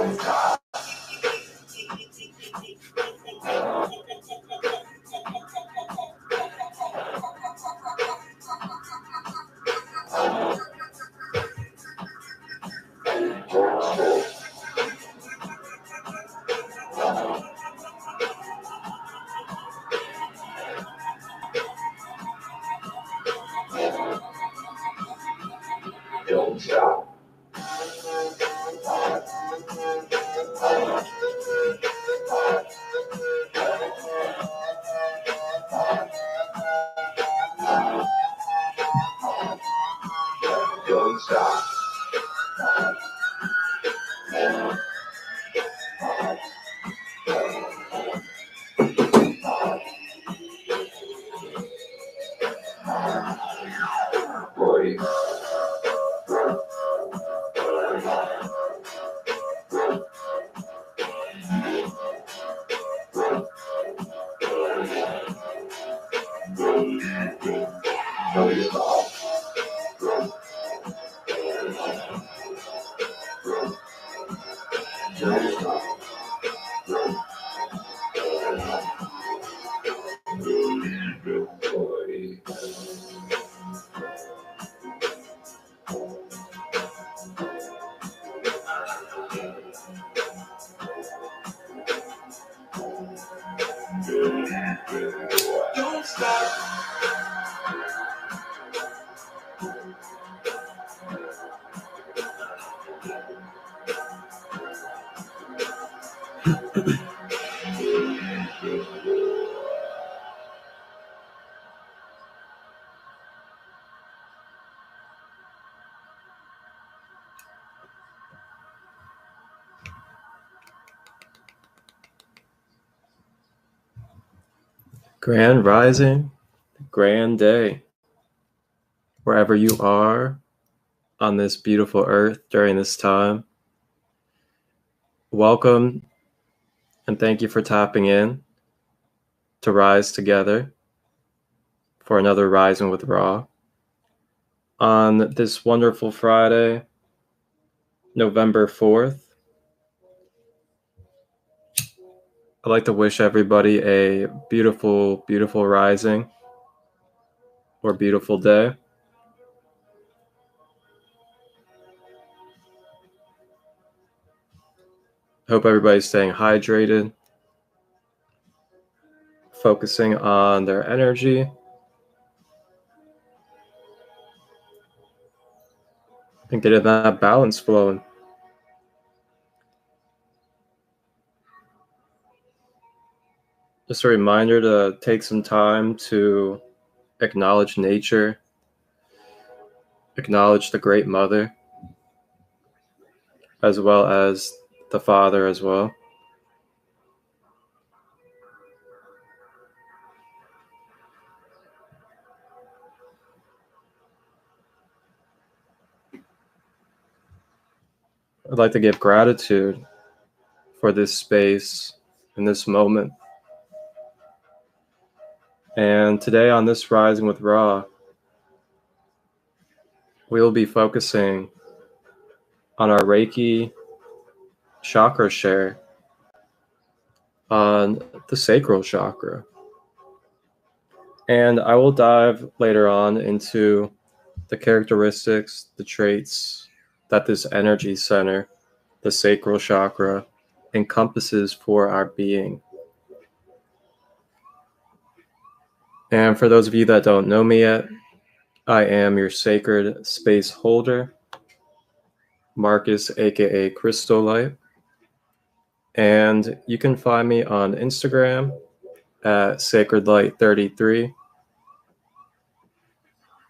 Don't stop. Don't stop. Boy. Don't stop. Don't stop. Grand rising, grand day, wherever you are on this beautiful earth during this time. Welcome and thank you for tapping in to rise together for another Rising with Ra on this wonderful Friday, November 4th. I'd like to wish everybody a beautiful, beautiful rising or beautiful day. Hope everybody's staying hydrated, focusing on their energy, and getting that balance flowing. Just a reminder to take some time to acknowledge nature, acknowledge the Great Mother, as well as the Father as well. I'd like to give gratitude for this space in this moment. And today on this Rising with Ra, we will be focusing on our Reiki chakra share on the sacral chakra. And I will dive later on into the characteristics, the traits that this energy center, the sacral chakra, encompasses for our being. And for those of you that don't know me yet, I am your sacred space holder, Marcus, aka Christolight. And you can find me on Instagram at Sacred Light 33,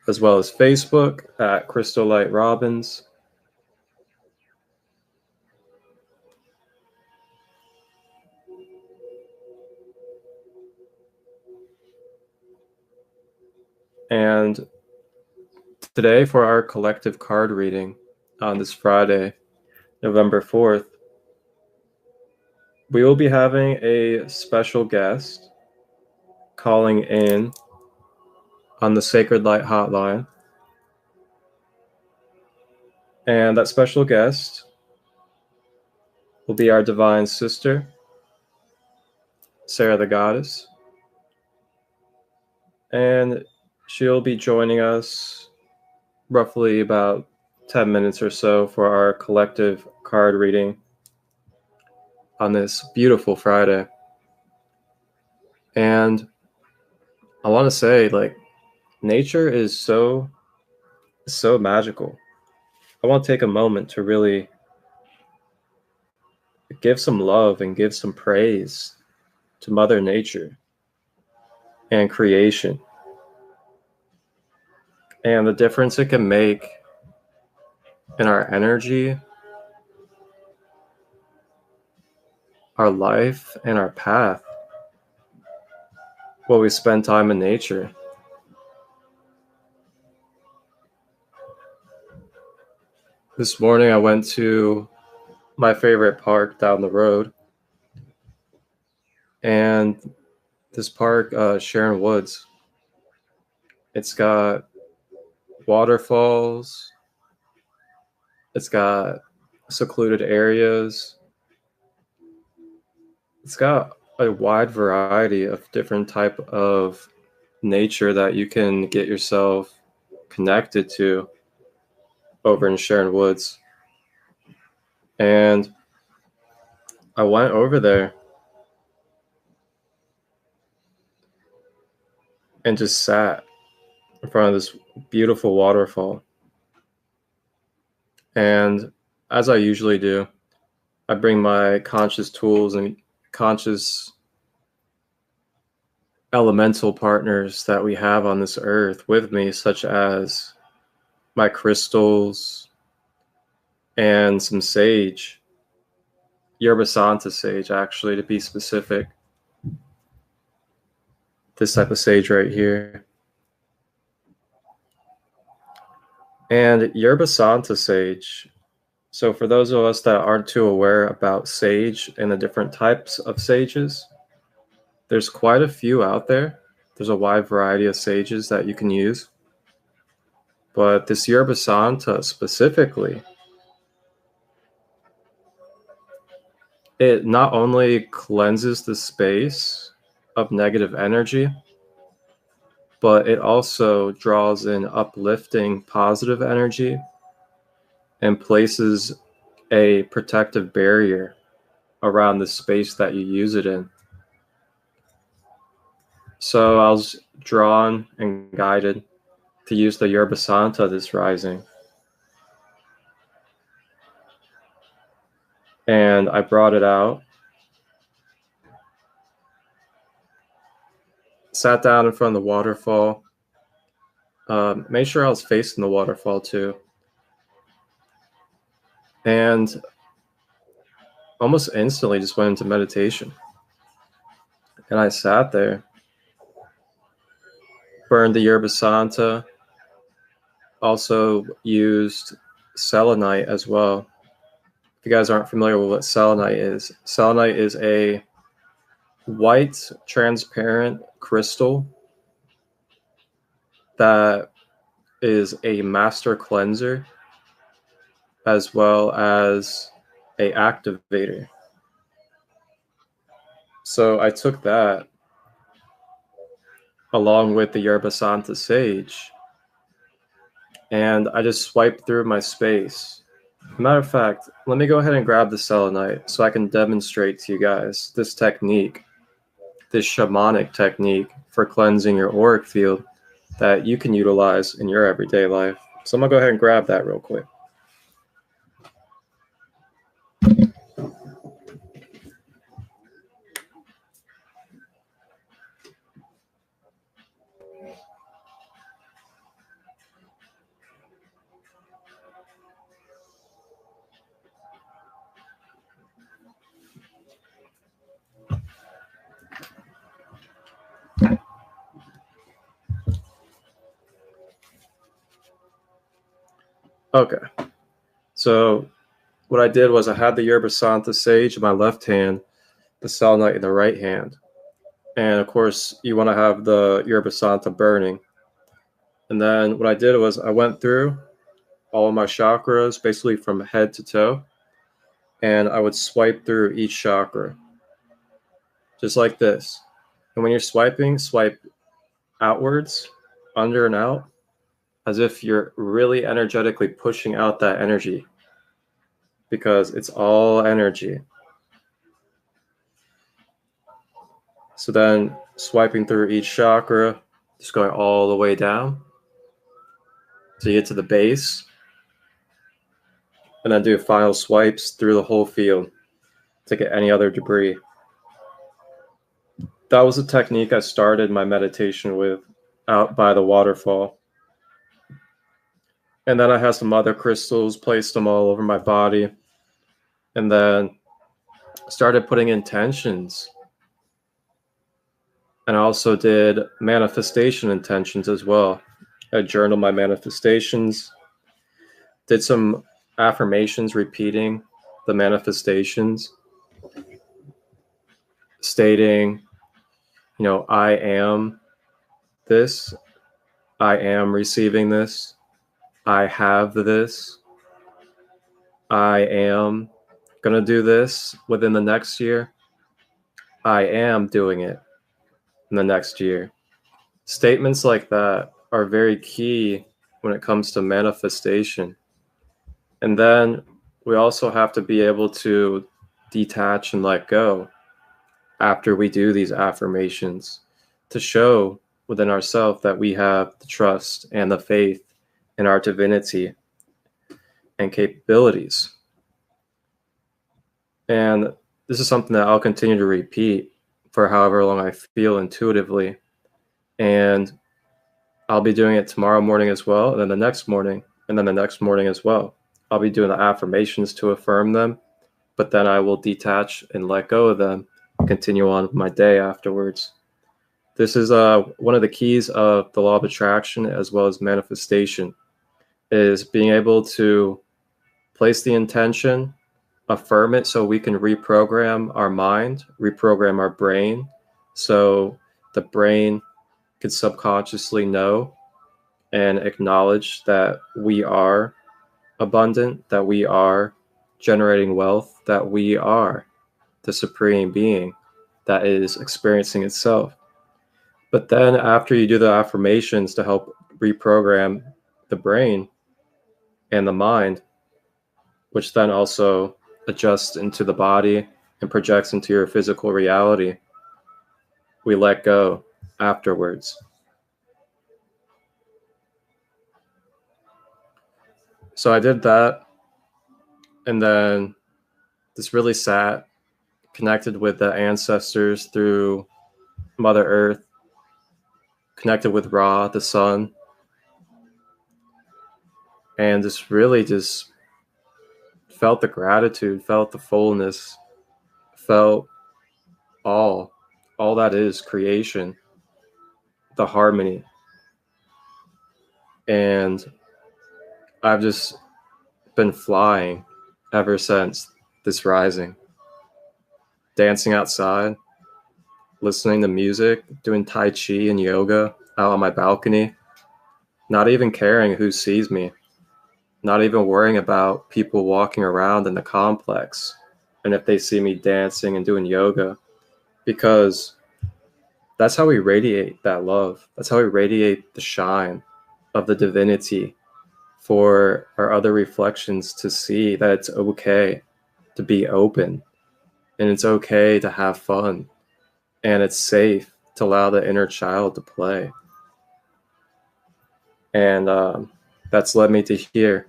as well as Facebook at Christolight Robbins. And today for our collective card reading on this Friday, November 4th, we will be having a special guest calling in on the Sacred Light Hotline. And that special guest will be our divine sister, Sarah the Goddess. And she'll be joining us roughly about 10 minutes or so for our collective card reading on this beautiful Friday. And I want to say, like, nature is so magical. I want to take a moment to really give some love and give some praise to Mother Nature and creation and the difference it can make in our energy, our life, and our path while we spend time in nature. This morning I went to my favorite park down the road, and this park, Sharon Woods, it's got waterfalls, it's got secluded areas, it's got a wide variety of different type of nature that you can get yourself connected to over in Sharon Woods. And I went over there and just sat in front of this beautiful waterfall. And as I usually do, I bring my conscious tools and conscious elemental partners that we have on this earth with me, such as my crystals and some sage, Yerba Santa sage, actually, to be specific. This type of sage right here. And Yerba Santa sage, so for those of us that aren't too aware about sage and the different types of sages, there's quite a few out there. There's a wide variety of sages that you can use. But this Yerba Santa specifically, it not only cleanses the space of negative energy, but it also draws in uplifting positive energy and places a protective barrier around the space that you use it in. So I was drawn and guided to use the Yerba Santa this rising. And I brought it out, sat down in front of the waterfall, made sure I was facing the waterfall too. And almost instantly just went into meditation. And I sat there, burned the Yerba Santa, also used selenite as well. If you guys aren't familiar with what selenite is a white transparent crystal that is a master cleanser as well as a activator. So I took that along with the Yerba Santa sage, and I just swiped through my space. Matter of fact, let me go ahead and grab the selenite so I can demonstrate to you guys this technique, this shamanic technique for cleansing your auric field that you can utilize in your everyday life. So I'm gonna go ahead and grab that real quick. Okay, so what I did was I had the Yerba Santa sage in my left hand, the selenite in the right hand. And of course, you want to have the Yerba Santa burning. And then what I did was I went through all of my chakras, basically from head to toe. and I would swipe through each chakra, just like this. And when you're swiping, swipe outwards, under and out, as if you're really energetically pushing out that energy, because it's all energy. So then swiping through each chakra, just going all the way down to get to the base, and then do final swipes through the whole field to get any other debris. That was a technique I started my meditation with out by the waterfall. And then I had some other crystals, placed them all over my body, and then started putting intentions. And I also did manifestation intentions as well. I journaled my manifestations, did some affirmations repeating the manifestations, stating, I am this, I am receiving this, I have this, I am going to do this within the next year, I am doing it in the next year. Statements like that are very key when it comes to manifestation. And then we also have to be able to detach and let go after we do these affirmations to show within ourselves that we have the trust and the faith in our divinity and capabilities. And this is something that I'll continue to repeat for however long I feel intuitively. And I'll be doing it tomorrow morning as well, and then the next morning, and then the next morning as well. I'll be doing the affirmations to affirm them, but then I will detach and let go of them, continue on with my day afterwards. This is one of the keys of the law of attraction as well as manifestation, is being able to place the intention, affirm it so we can reprogram our mind, reprogram our brain, so the brain can subconsciously know and acknowledge that we are abundant, that we are generating wealth, that we are the supreme being that is experiencing itself. But then after you do the affirmations to help reprogram the brain and the mind, which then also adjusts into the body and projects into your physical reality, we let go afterwards. So I did that, and then just really sat, connected with the ancestors through Mother Earth, connected with Ra, the sun, and just really just felt the gratitude, felt the fullness, felt all that is creation, the harmony. And I've just been flying ever since this rising, dancing outside, listening to music, doing Tai Chi and yoga out on my balcony, not even caring who sees me, not even worrying about people walking around in the complex and if they see me dancing and doing yoga, because that's how we radiate that love. That's how we radiate the shine of the divinity for our other reflections to see that it's okay to be open, and it's okay to have fun, and it's safe to allow the inner child to play. And that's led me to here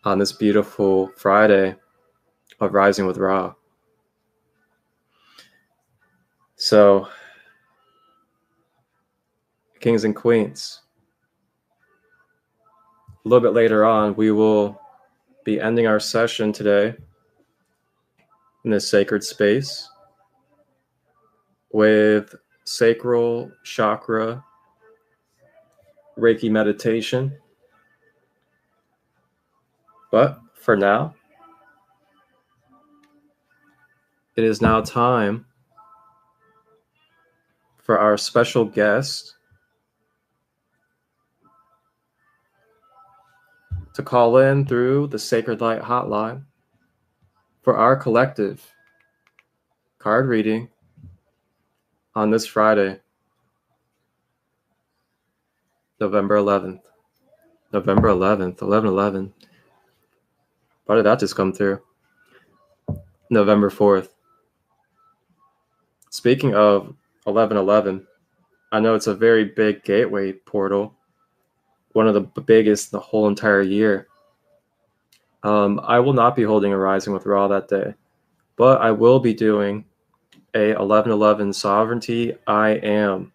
on this beautiful Friday of Rising with Ra. So, kings and queens, a little bit later on, we will be ending our session today in this sacred space with sacral chakra Reiki meditation. But for now, it is now time for our special guest to call in through the Sacred Light Hotline for our collective card reading on this Friday, November 11th. November 11th, 11/11. Why did that just come through? November 4th. Speaking of 11/11, I know it's a very big gateway portal, one of the biggest the whole entire year. I will not be holding a Rising with Ra that day, but I will be doing a 11/11 Sovereignty I Am,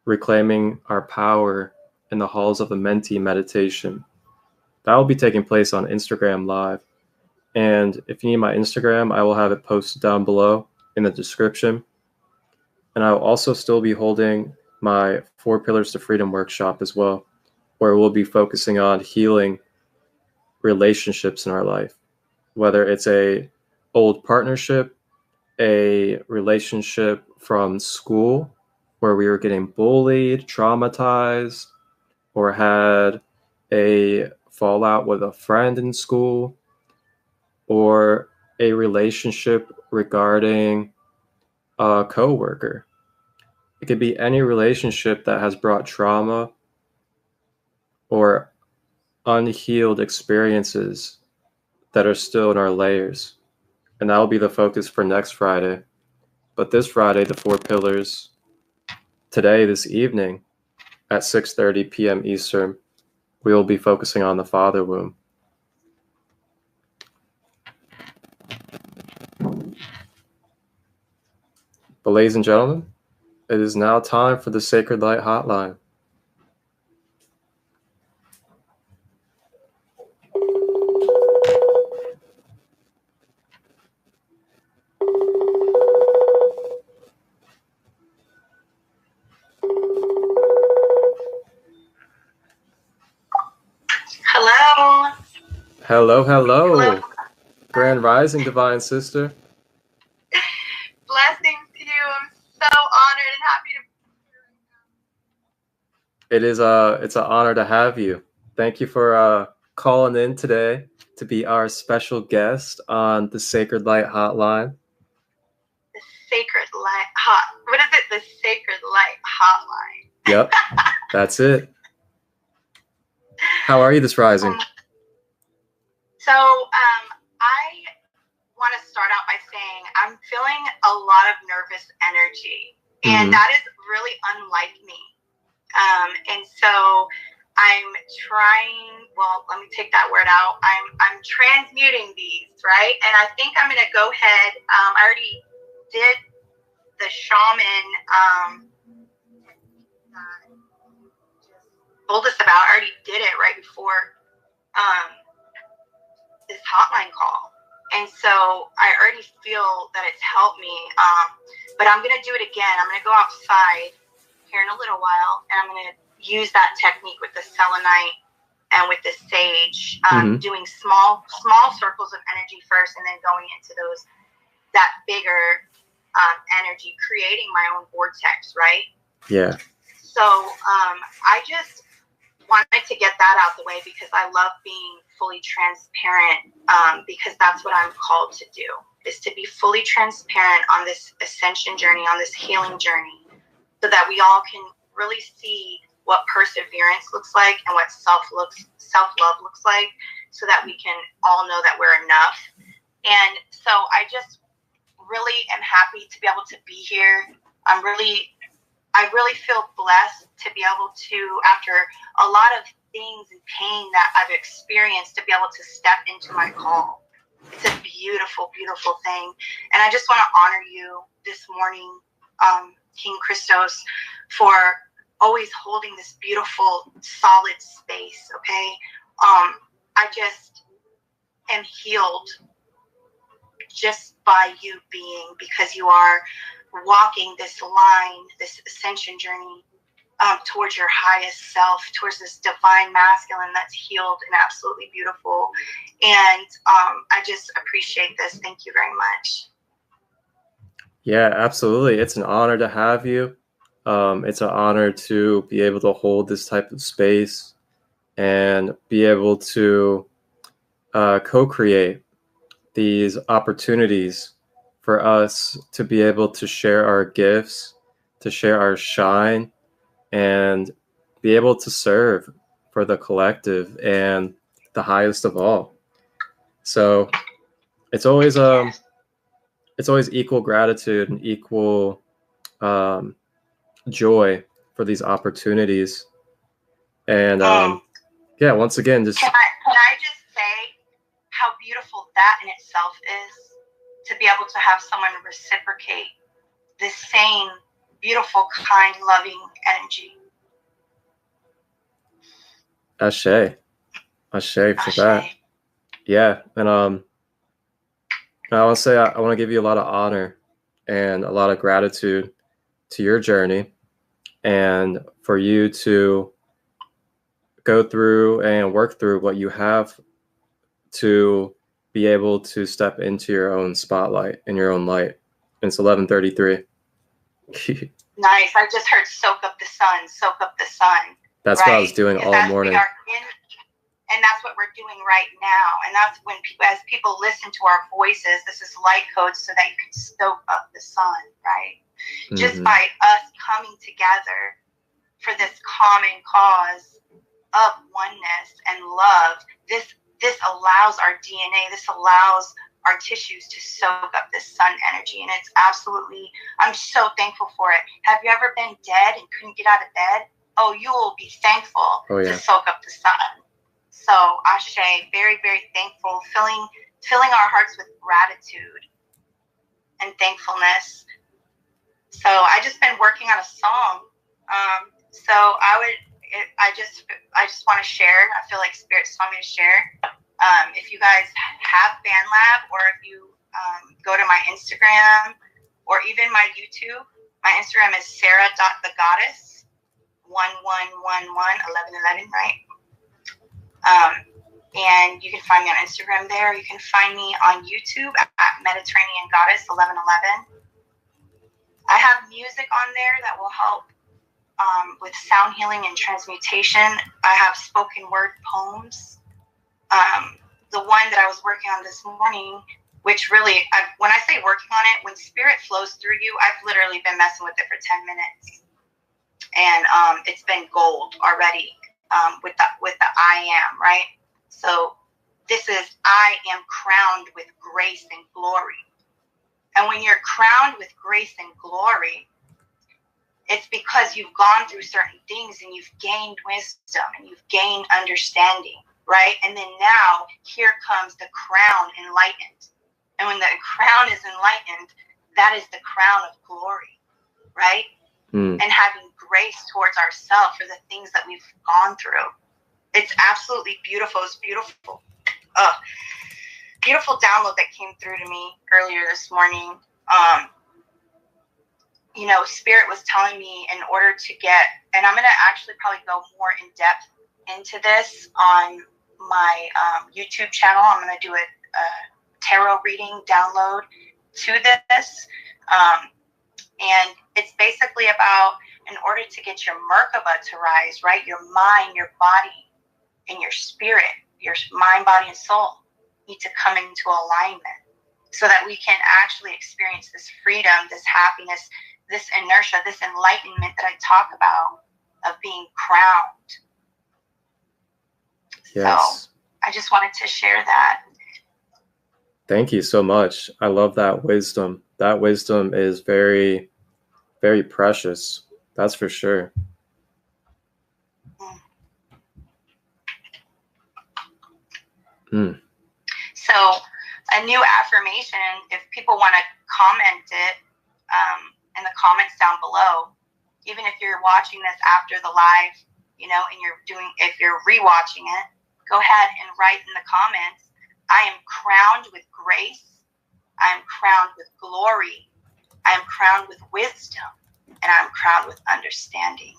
reclaiming our power in the halls of the Mentee meditation. That will be taking place on Instagram Live. And if you need my Instagram, I will have it posted down below in the description. And I will also still be holding my 4 Pillars to Freedom workshop as well, where we'll be focusing on healing relationships in our life, whether it's a old partnership, a relationship from school where we were getting bullied, traumatized, or had a fallout with a friend in school, or a relationship regarding a coworker. It could be any relationship that has brought trauma or unhealed experiences that are still in our layers. And that will be the focus for next Friday. But this Friday, the 4 Pillars, today, this evening, at 6:30 p.m. Eastern, we will be focusing on the father womb. But ladies and gentlemen, it is now time for the Sacred Light Hotline. Hello. Hello, hello. Hello. Grand Rising, Divine Sister. Blessings to you. I'm so honored and happy to be here. It's an honor to have you. Thank you for calling in today to be our special guest on the Sacred Light Hotline. The Sacred Light What is it? The Sacred Light Hotline. Yep, that's it. How are you this rising? I want to start out by saying I'm feeling a lot of nervous energy, and that is really unlike me. And so I'm trying, well, let me take that word out. I'm transmuting these, right? And I think I'm going to go ahead. I already did the shaman told us about. I already did it right before this hotline call. And so I already feel that it's helped me. But I'm going to do it again. I'm going to go outside here in a little while, and I'm going to use that technique with the selenite and with the sage, doing small circles of energy first, and then going into that bigger energy, creating my own vortex, right? Yeah. So I just wanted to get that out the way because I love being fully transparent, because that's what I'm called to do, is to be fully transparent on this ascension journey, on this healing journey, so that we all can really see what perseverance looks like and what self-love looks like, so that we can all know that we're enough. And so I just really am happy to be able to be here. I really feel blessed to be able to, after a lot of things and pain that I've experienced, to be able to step into my call. It's a beautiful, beautiful thing. And I just want to honor you this morning, King Christos, for always holding this beautiful, solid space, okay? I just am healed just by you being, because you are walking this line, this ascension journey towards your highest self, towards this divine masculine that's healed and absolutely beautiful. And I just appreciate this. Thank you very much. Yeah, absolutely. It's an honor to have you. It's an honor to be able to hold this type of space and be able to co-create these opportunities for us to be able to share our gifts, to share our shine, and be able to serve for the collective and the highest of all. So it's always equal gratitude and equal joy for these opportunities. And yeah, once again, just can I just say how beautiful that in itself is, to be able to have someone reciprocate this same beautiful, kind, loving energy. Ashe for that. Yeah, and I want to say I want to give you a lot of honor and a lot of gratitude to your journey, and for you to go through and work through what you have to be able to step into your own spotlight and your own light. And it's 11:33. Nice. I just heard soak up the sun, soak up the sun. That's right? What I was doing all morning. And that's what we're doing right now. And that's when people, as people listen to our voices, this is light codes so that you can soak up the sun, right? Mm-hmm. Just by us coming together for this common cause of oneness and love, this allows our DNA, this allows our tissues to soak up this sun energy. And it's absolutely, I'm so thankful for it. Have you ever been dead and couldn't get out of bed? Oh, you will be thankful to soak up the sun. So, Ashe, very, very thankful, filling our hearts with gratitude and thankfulness. So, I just been working on a song. So I just want to share. I feel like Spirit's telling me to share. If you guys have BandLab, or if you go to my Instagram or even my YouTube, my Instagram is sarah.thegoddess 1111, right? And you can find me on Instagram there. You can find me on YouTube at Mediterranean Goddess 1111. I have music on there that will help with sound healing and transmutation. I have spoken word poems. The one that I was working on this morning, which really, when I say working on it, when spirit flows through you, I've literally been messing with it for 10 minutes. And it's been gold already with the I am, right? So this is, I am crowned with grace and glory. And when you're crowned with grace and glory, it's because you've gone through certain things and you've gained wisdom and you've gained understanding, right? And then now here comes the crown enlightened. And when the crown is enlightened, that is the crown of glory, right? And having grace towards ourselves for the things that we've gone through. It's absolutely beautiful. It's beautiful. Beautiful download that came through to me earlier this morning. You know, Spirit was telling me in order to get, and I'm going to actually probably go more in depth into this on my YouTube channel. I'm going to do a tarot reading download to this. And it's basically about, in order to get your Merkaba to rise, right? Your mind, your body, and your spirit, your mind, body, and soul need to come into alignment so that we can actually experience this freedom, this happiness, this inertia, this enlightenment that I talk about of being crowned. Yes. So I just wanted to share that. Thank you so much. I love that wisdom. That wisdom is very, very precious. That's for sure. So a new affirmation, if people want to comment it in the comments down below, even if you're watching this after the live, you know, and if you're rewatching it, go ahead and write in the comments, I am crowned with grace. I am crowned with glory. I am crowned with wisdom. And I'm crowned with understanding.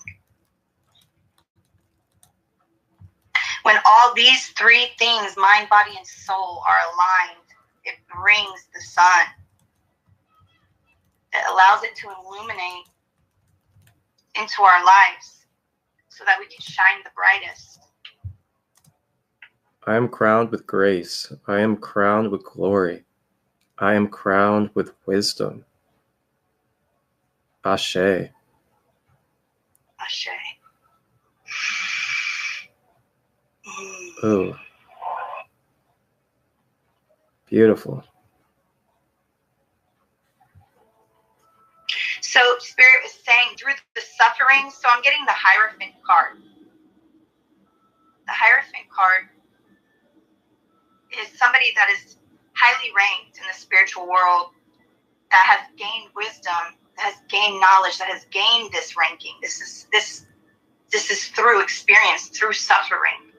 When all these three things, mind, body, and soul, are aligned, it brings the sun. It allows it to illuminate into our lives so that we can shine the brightest. I am crowned with grace. I am crowned with glory. I am crowned with wisdom. Ashe. Ashe. Ooh. Beautiful. So Spirit is saying through the suffering, so I'm getting the Hierophant card. The Hierophant card is somebody that is highly ranked in the spiritual world, that has gained wisdom, that has gained knowledge, that has gained this ranking. This is through experience, through suffering.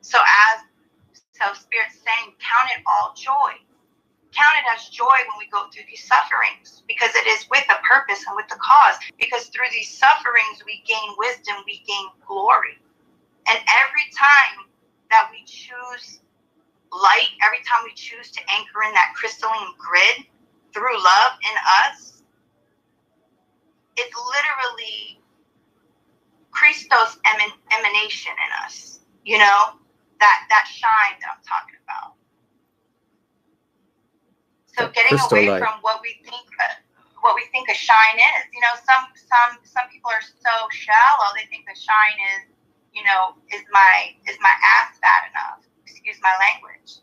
So Spirit's saying, count it all joy. Count it as joy when we go through these sufferings, because it is with a purpose and with a cause. Because through these sufferings, we gain wisdom, we gain glory. And every time that we choose light, every time we choose to anchor in that crystalline grid through love in us, it's literally Christos emanation in us. You know, that shine that I'm talking about. So getting away from what we think a shine is. You know, some people are so shallow. They think the shine is, you know, is my ass fat enough? Excuse my language.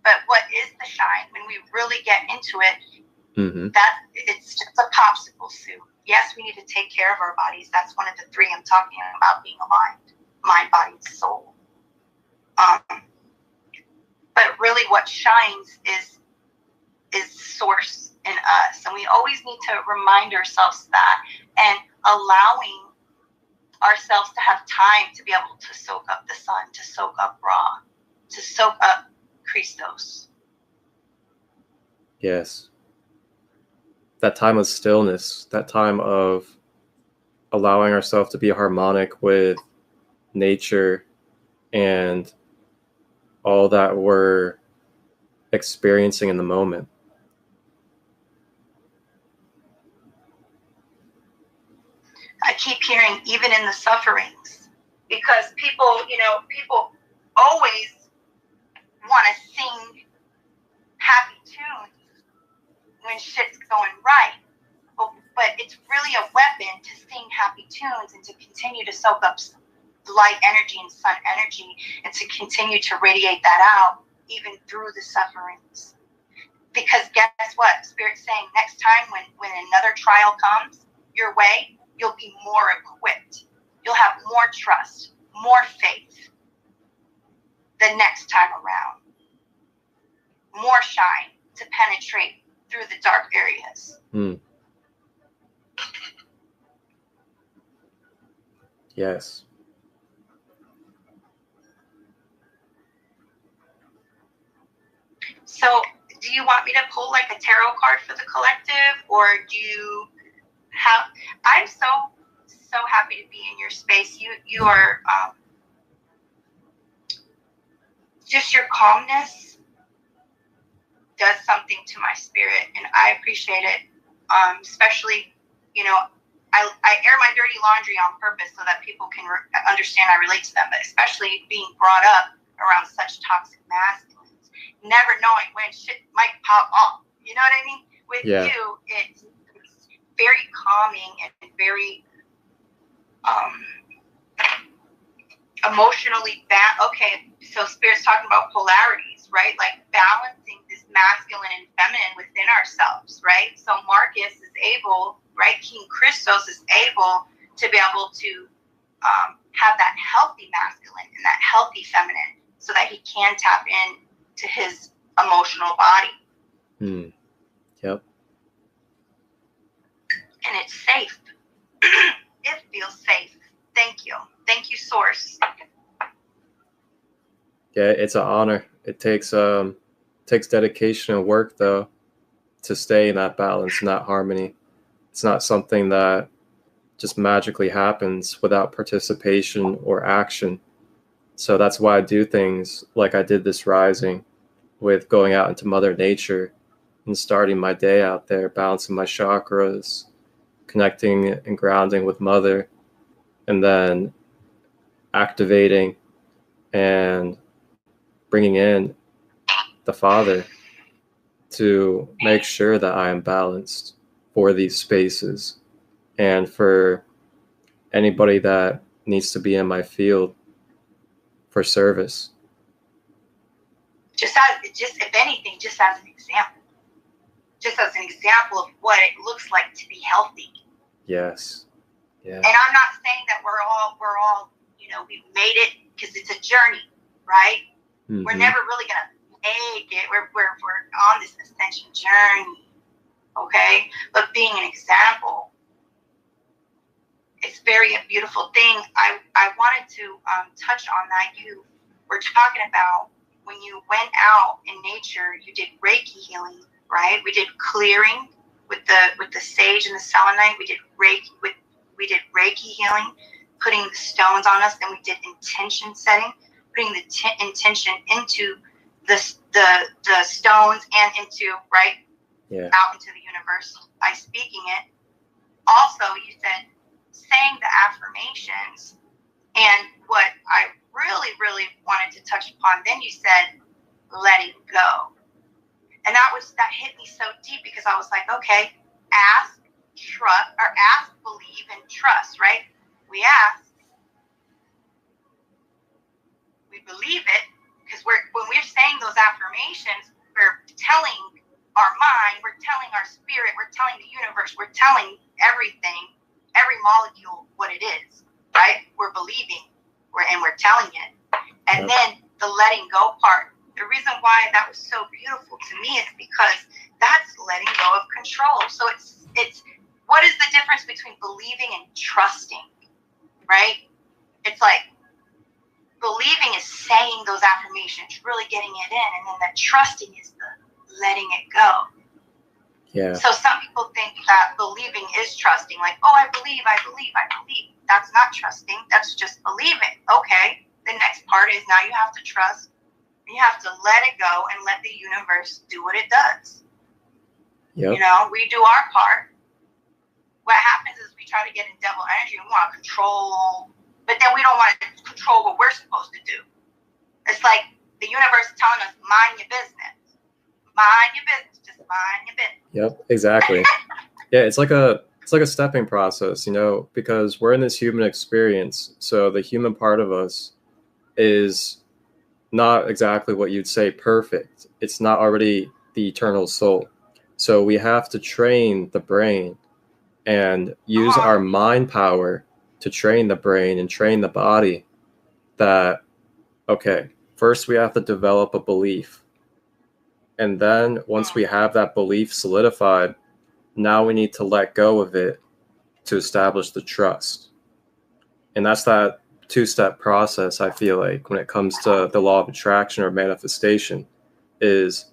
But what is the shine? When we really get into it, that it's just a popsicle suit. Yes, we need to take care of our bodies. That's one of the three I'm talking about, being aligned: mind, body, and soul. But really, what shines is source in us, and we always need to remind ourselves that, and allowing ourselves to have time to be able to soak up the sun, to soak up Ra, to soak up Christos. Yes. That time of stillness, that time of allowing ourselves to be harmonic with nature and all that we're experiencing in the moment. I keep hearing, even in the sufferings, because people always want to sing happy tunes when shit's going right. But it's really a weapon to sing happy tunes and to continue to soak up light energy and sun energy, and to continue to radiate that out even through the sufferings. Because guess what? Spirit's saying next time when another trial comes your way, you'll be more equipped. You'll have more trust, more faith the next time around. More shine to penetrate through the dark areas. Yes. So, do you want me to pull like a tarot card for the collective, or do you have? I'm so happy to be in your space. You are just your calmness does something to my spirit, and I appreciate it. Especially, you know, I air my dirty laundry on purpose so that people can understand I relate to them. But especially being brought up around such toxic masculines, never knowing when shit might pop off. You know what I mean? With you, it's very calming and very emotionally okay, so Spirit's talking about polarities, right? Like balancing this masculine and feminine within ourselves, right? So Marcus is able, right? King Christos is able to be able to have that healthy masculine and that healthy feminine, so that he can tap in to his emotional body. Yep. And it's safe. It feels safe. Thank you. Thank you, Source. Yeah, it's an honor. It takes dedication and work, though, to stay in that balance and that harmony. It's not something that just magically happens without participation or action. So that's why I do things like I did this rising, with going out into Mother Nature and starting my day out there, balancing my chakras, connecting and grounding with Mother, and then activating and bringing in the Father to make sure that I am balanced for these spaces and for anybody that needs to be in my field for service. Just if anything, just as an example of what it looks like to be healthy. Yes. Yeah. And I'm not saying that we're all, we've made it, because it's a journey, right? Mm-hmm. We're never really gonna make it. We're on this ascension journey, okay? But being an example, it's very a beautiful thing. I wanted to touch on that. You were talking about when you went out in nature, you did Reiki healing, right? We did clearing with the sage and the selenite. We did Reiki healing, putting the stones on us. Then we did intention setting, putting the intention into the stones and into out into the universe by speaking it. Also, you said saying the affirmations, and what I really, really wanted to touch upon, then you said letting go. And that hit me so deep, because I was like, okay, ask, believe, and trust, right? We ask, we believe it, because when we're saying those affirmations, we're telling our mind, we're telling our spirit, we're telling the universe, we're telling everything, every molecule, what it is, right? We're believing, and we're telling it. And then the letting go part, the reason why that was so beautiful to me is because that's letting go of control. So it's what is the difference between believing and trusting, right? It's like believing is saying those affirmations, really getting it in, and then the trusting is the letting it go. Yeah. So some people think that believing is trusting, like, oh, I believe. That's not trusting. That's just believing. Okay. The next part is now you have to trust. You have to let it go and let the universe do what it does. Yep. We do our part. What happens is we try to get in devil energy and we want to control, but then we don't want to control what we're supposed to do. It's like the universe telling us, mind your business. Mind your business. Just mind your business. Yep, exactly. Yeah, it's like a stepping process, because we're in this human experience. So the human part of us is not exactly what you'd say perfect. It's not already the eternal soul. So we have to train the brain and use our mind power to train the brain and train the body that, okay, first we have to develop a belief. And then once we have that belief solidified, now we need to let go of it to establish the trust. And that's that two-step process, I feel like, when it comes to the law of attraction or manifestation, is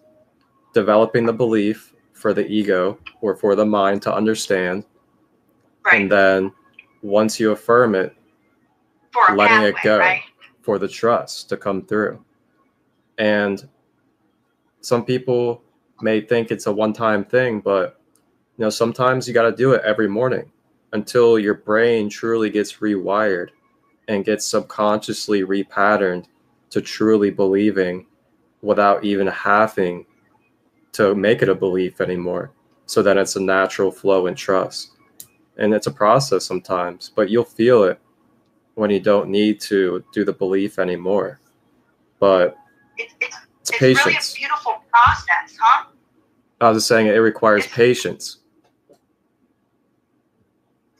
developing the belief for the ego or for the mind to understand. Right. And then once you affirm it, letting it go, right, for the trust to come through. And some people may think it's a one-time thing, but sometimes you got to do it every morning until your brain truly gets rewired and gets subconsciously repatterned to truly believing without even having to make it a belief anymore. So that it's a natural flow and trust. And it's a process sometimes, but you'll feel it when you don't need to do the belief anymore. But it's patience. Really a beautiful process, huh? I was just saying it requires patience.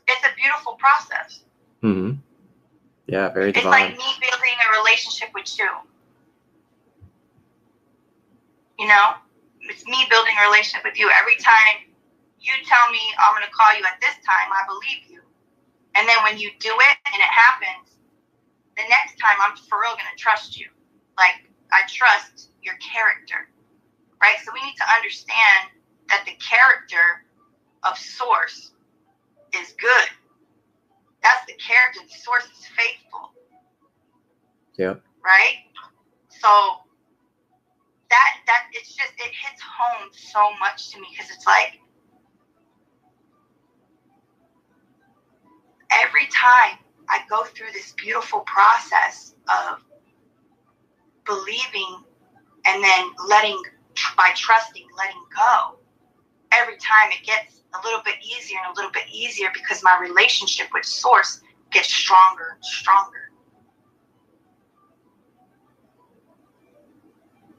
It's a beautiful process. Mm-hmm. Yeah, very divine. It's like me building a relationship with you. It's me building a relationship with you. Every time you tell me I'm going to call you at this time, I believe you. And then when you do it and it happens, the next time I'm for real going to trust you. Like, I trust your character, right? So we need to understand that the character of Source is good. That's the character. The Source is faithful. Yeah. Right? So that it's just, it hits home so much to me, because it's like every time I go through this beautiful process of believing and then by trusting, letting go, every time it gets a little bit easier and a little bit easier because my relationship with Source gets stronger and stronger.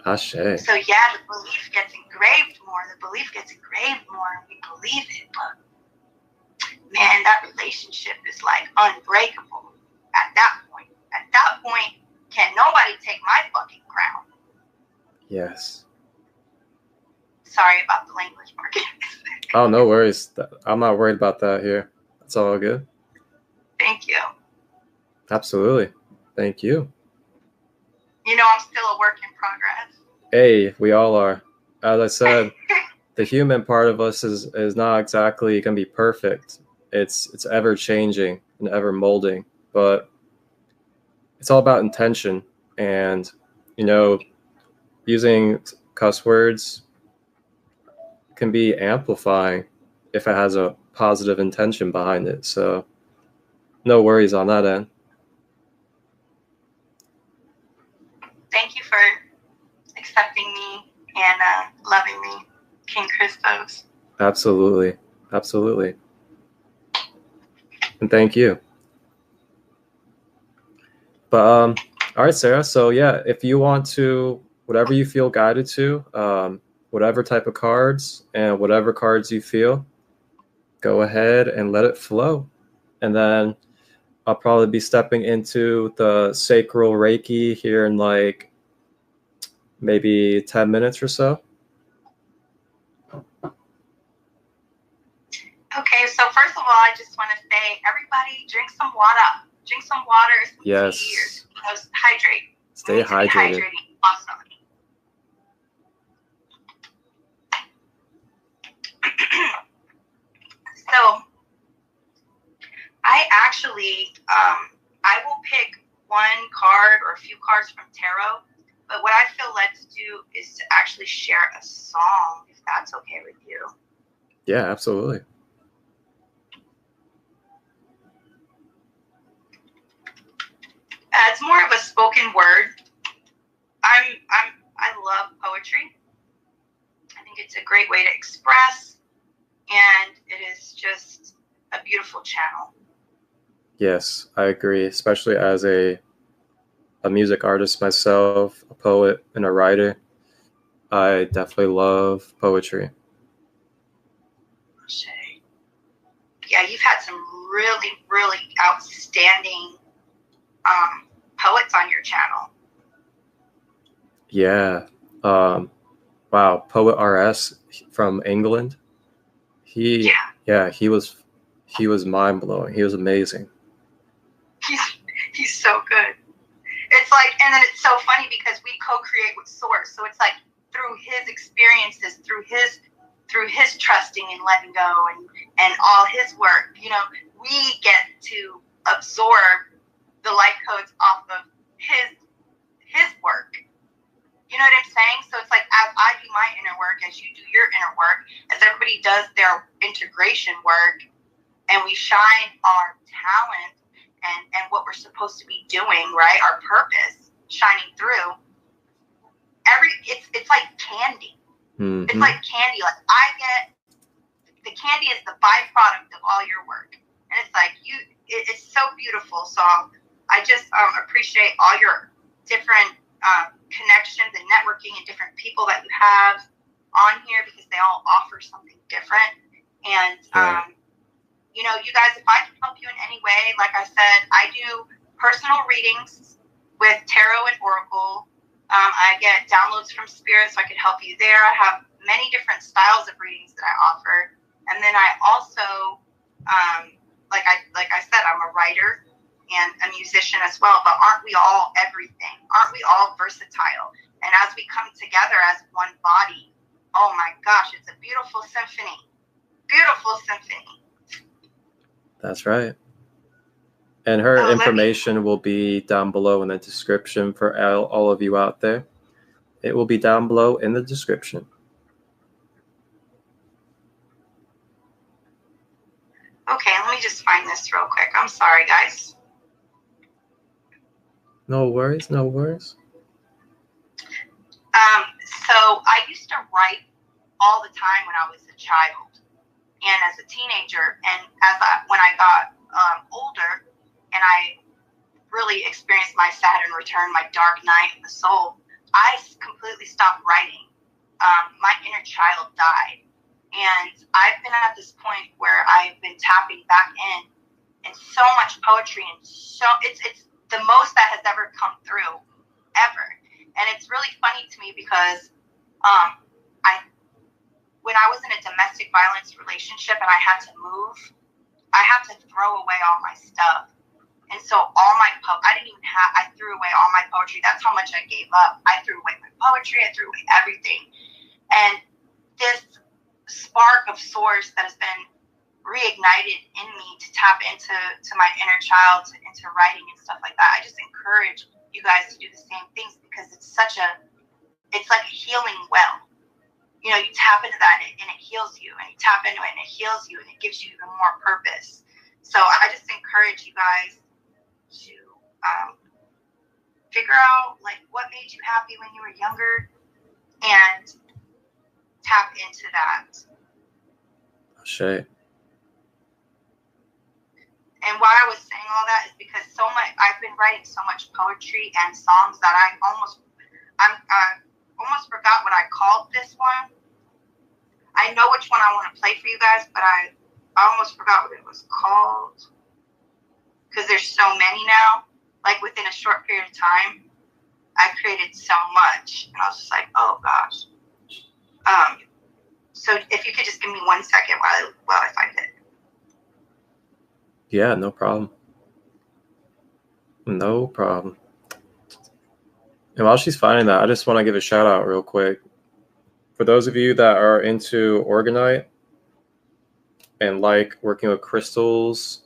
Ashe. So yeah, the belief gets engraved more. The belief gets engraved more, and we believe it. But man, that relationship is like unbreakable at that point. At that point, can nobody take my fucking crown? Yes. Sorry about the language, Marcus. Oh, no worries. I'm not worried about that here. It's all good. Thank you. Absolutely. Thank you. You know, I'm still a work in progress. Hey, we all are. As I said, the human part of us is not exactly going to be perfect. It's ever changing and ever molding, but it's all about intention. And, you know, using cuss words can be amplifying if it has a positive intention behind it. So no worries on that end. Thank you for accepting me and loving me, King Christos. Absolutely. Absolutely. And thank you. But all right, Sarah. So yeah, if you want to, whatever you feel guided to, whatever type of cards and whatever cards you feel, go ahead and let it flow. And then I'll probably be stepping into the sacral Reiki here in like maybe 10 minutes or so. Okay, so first of all, I just want to say, everybody, drink some water. Drink some water, some tea, or hydrate. Stay hydrated. Awesome. So, I actually, I will pick one card or a few cards from tarot, but what I feel led to do is to actually share a song, if that's okay with you. Yeah, absolutely. It's more of a spoken word. I love poetry. I think it's a great way to express, and it is just a beautiful channel. Yes, I agree, especially as a music artist myself, a poet and a writer. I definitely love poetry. Yeah, you've had some really, really outstanding poets on your channel. Yeah. Wow, Poet RS from England. He was mind-blowing. He was amazing. He's so good. It's like, and then it's so funny because we co-create with Source. So it's like through his experiences, through his trusting and letting go and all his work, you know, we get to absorb the light codes off of his work. You know what I'm saying? So it's like, as I do my inner work, as you do your inner work, as everybody does their integration work, and we shine our talent and what we're supposed to be doing, right? Our purpose shining through. It's like candy. Mm-hmm. It's like candy. Like the candy is the byproduct of all your work, and it's like it's so beautiful. So I just appreciate all your different connections and networking and different people that you have on here, because they all offer something different. And you know, you guys, if I can help you in any way, like I said, I do personal readings with tarot and oracle. I get downloads from spirit, so I could help you there. I have many different styles of readings that I offer, and then I also, like I said, I'm a writer and a musician as well. But aren't we all everything? Aren't we all versatile? And as we come together as one body, oh my gosh, it's a beautiful symphony. Beautiful symphony. That's right. And her information will be down below in the description for all of you out there. It will be down below in the description. Okay, let me just find this real quick. I'm sorry, guys. No worries, no worries. So I used to write all the time when I was a child and as a teenager, and when I got older and I really experienced my Saturn return, my dark night of the soul, I completely stopped writing. My inner child died, and I've been at this point where I've been tapping back in so much poetry, and so it's the most that has ever come through ever. And it's really funny to me because when I was in a domestic violence relationship and I had to move, I had to throw away all my stuff. And so I threw away all my poetry. That's how much I gave up. I threw away my poetry. I threw away everything. And this spark of source that has been reignited in me to tap into my inner child, into writing and stuff like that. I just encourage you guys to do the same things because it's like a healing well. You know, you tap into that and it heals you, and you tap into it and it heals you, and it gives you even more purpose. So I just encourage you guys to figure out like what made you happy when you were younger and tap into that. Shay. And why I was saying all that is because I've been writing so much poetry and songs that I almost forgot what I called this one. I know which one I want to play for you guys, but I almost forgot what it was called because there's so many now. Like within a short period of time, I created so much, and I was just like, oh gosh. So if you could just give me 1 second while I find it. Yeah, no problem. No problem. And while she's finding that, I just want to give a shout out real quick. For those of you that are into Orgonite and like working with crystals,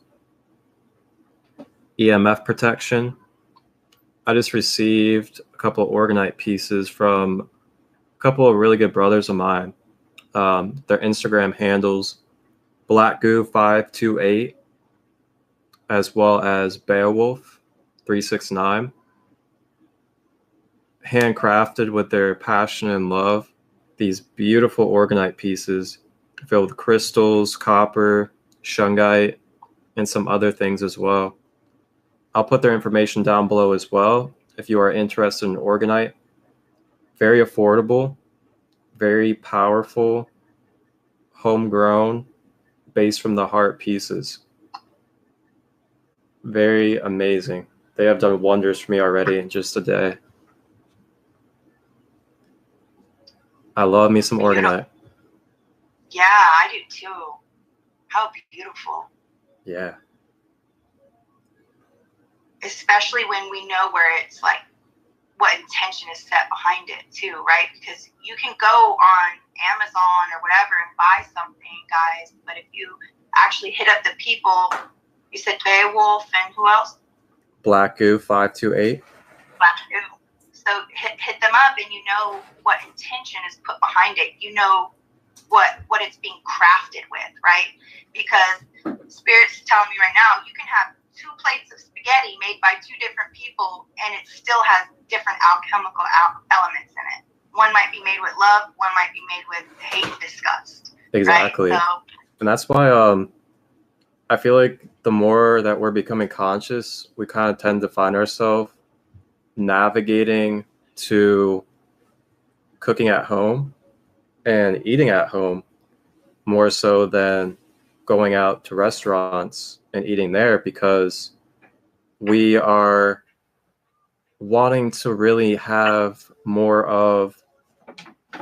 EMF protection, I just received a couple of Orgonite pieces from a couple of really good brothers of mine. Their Instagram handles, blackgoo528, as well as Beowulf369. Handcrafted with their passion and love, these beautiful Orgonite pieces filled with crystals, copper, shungite, and some other things as well. I'll put their information down below as well if you are interested in Orgonite. Very affordable, very powerful, homegrown, based from the heart pieces. Very amazing. They have done wonders for me already in just a day. I love me some Orgonite. Yeah, I do too. How beautiful. Yeah. Especially when we know where it's like what intention is set behind it too, right? Because you can go on Amazon or whatever and buy something, guys, but if you actually hit up the people, you said Beowulf and who else? Blackgoo528. Blackgoo. So hit them up and you know what intention is put behind it. You know what it's being crafted with, right? Because Spirit's telling me right now, you can have 2 plates of spaghetti made by 2 different people and it still has different alchemical elements in it. One might be made with love, one might be made with hate and disgust. Exactly. Right? So, and that's why I feel like the more that we're becoming conscious, we kind of tend to find ourselves navigating to cooking at home and eating at home more so than going out to restaurants and eating there, because we are wanting to really have more of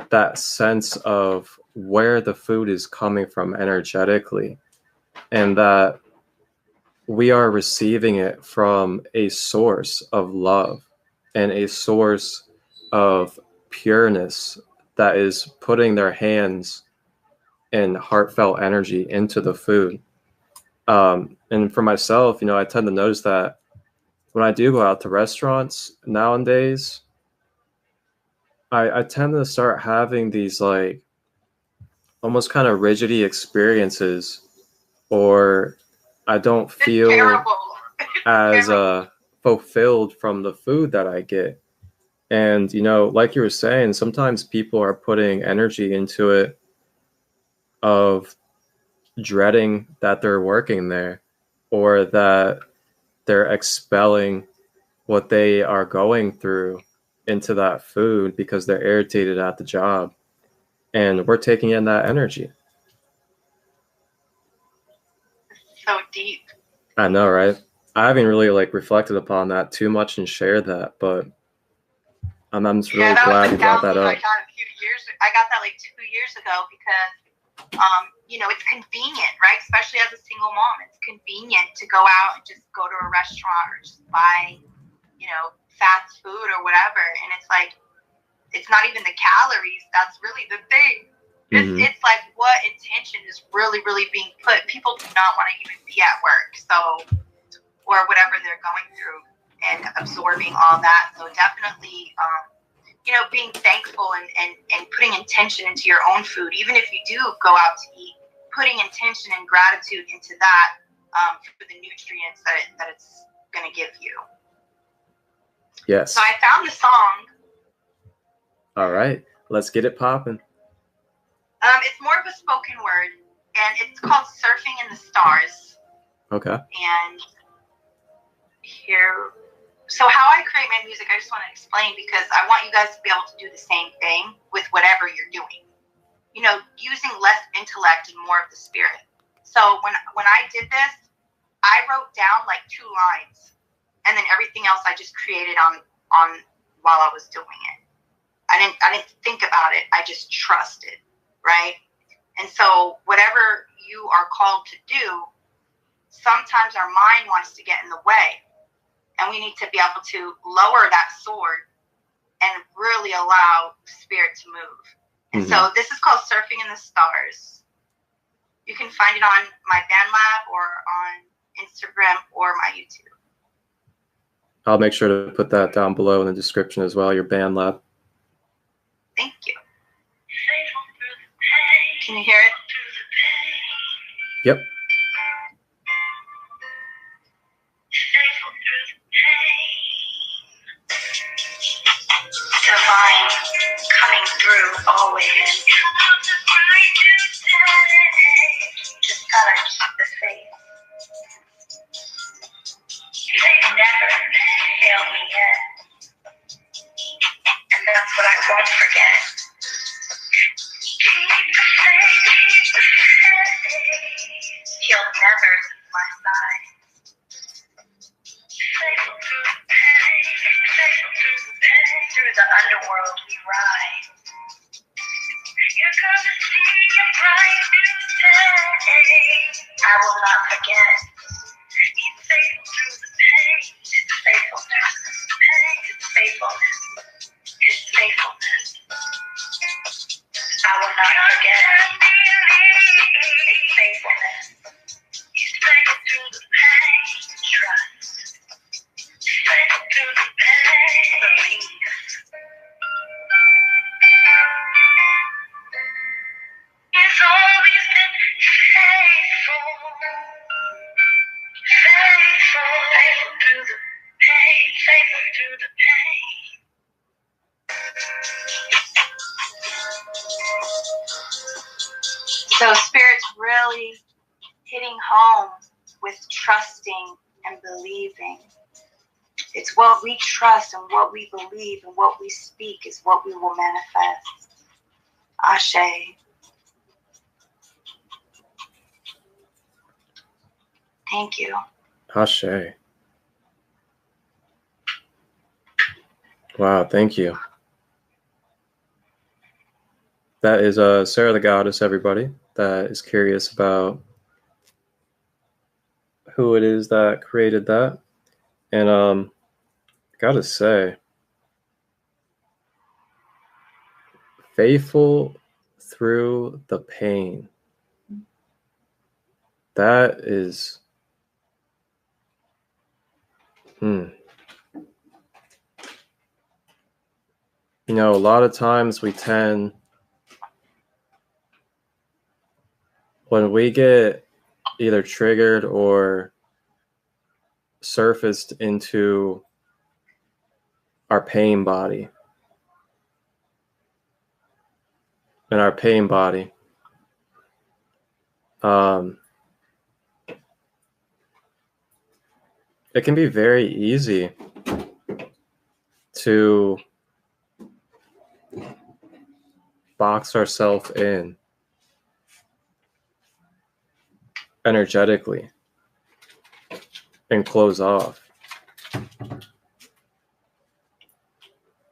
that sense of where the food is coming from energetically, and that we are receiving it from a source of love and a source of pureness that is putting their hands and heartfelt energy into the food. And for myself, I tend to notice that when I do go out to restaurants nowadays, I tend to start having these like almost kind of rigidy experiences, or I don't feel as fulfilled from the food that I get. And, you know, like you were saying, sometimes people are putting energy into it of dreading that they're working there, or that they're expelling what they are going through into that food because they're irritated at the job. And we're taking in that energy. So deep. I know, right? I haven't really like reflected upon that too much and shared that, but I'm just really glad you brought that up. I got a few years. I got that like 2 years ago because, you know, it's convenient, right? Especially as a single mom, it's convenient to go out and just go to a restaurant or just buy, you know, fast food or whatever. And it's like, it's not even the calories. That's really the thing. It's like what intention is really, really being put. People do not want to even be at work, so, or whatever they're going through and absorbing all that. So definitely, you know, being thankful and putting intention into your own food, even if you do go out to eat, putting intention and gratitude into that for the nutrients that it's going to give you. Yes. So I found the song. All right, let's get it popping. It's more of a spoken word, and it's called Surfing in the Stars. Okay. And here, so how I create my music, I just want to explain because I want you guys to be able to do the same thing with whatever you're doing. You know, using less intellect and more of the spirit. So when I did this, I wrote down like 2 lines, and then everything else I just created on while I was doing it. I didn't think about it. I just trusted, right? And so whatever you are called to do, sometimes our mind wants to get in the way, and we need to be able to lower that sword and really allow spirit to move. And so this is called Surfing in the Stars. You can find it on my BandLab or on Instagram or my YouTube. I'll make sure to put that down below in the description as well, your BandLab. Thank you. Can you hear it? Yep. Divine coming through always. Just touch the face. They've never failed me yet. And that's what I won't forget. He'll never leave my side. Through the underworld we ride. You're gonna see a bright new day. I will not forget. He's faithful through the pain. His faithfulness. His faithfulness. His faithfulness. I will not forget. His faithfulness. He's faithful through the pain. Trust. Faithful through the pain. Believe. He's always been faithful. Faithful. Faithful through the pain. Faithful through the pain. So Spirit's really hitting home with trusting and believing. It's what we trust and what we believe and what we speak is what we will manifest. Ashe. Thank you. Ashe. Wow, thank you. That is Sarah the Goddess, everybody that is curious about who it is that created that. And I gotta say, faithful through the pain. That is, you know, a lot of times we tend, when we get either triggered or surfaced into our pain body, in our pain body. It can be very easy to box ourselves in energetically and close off.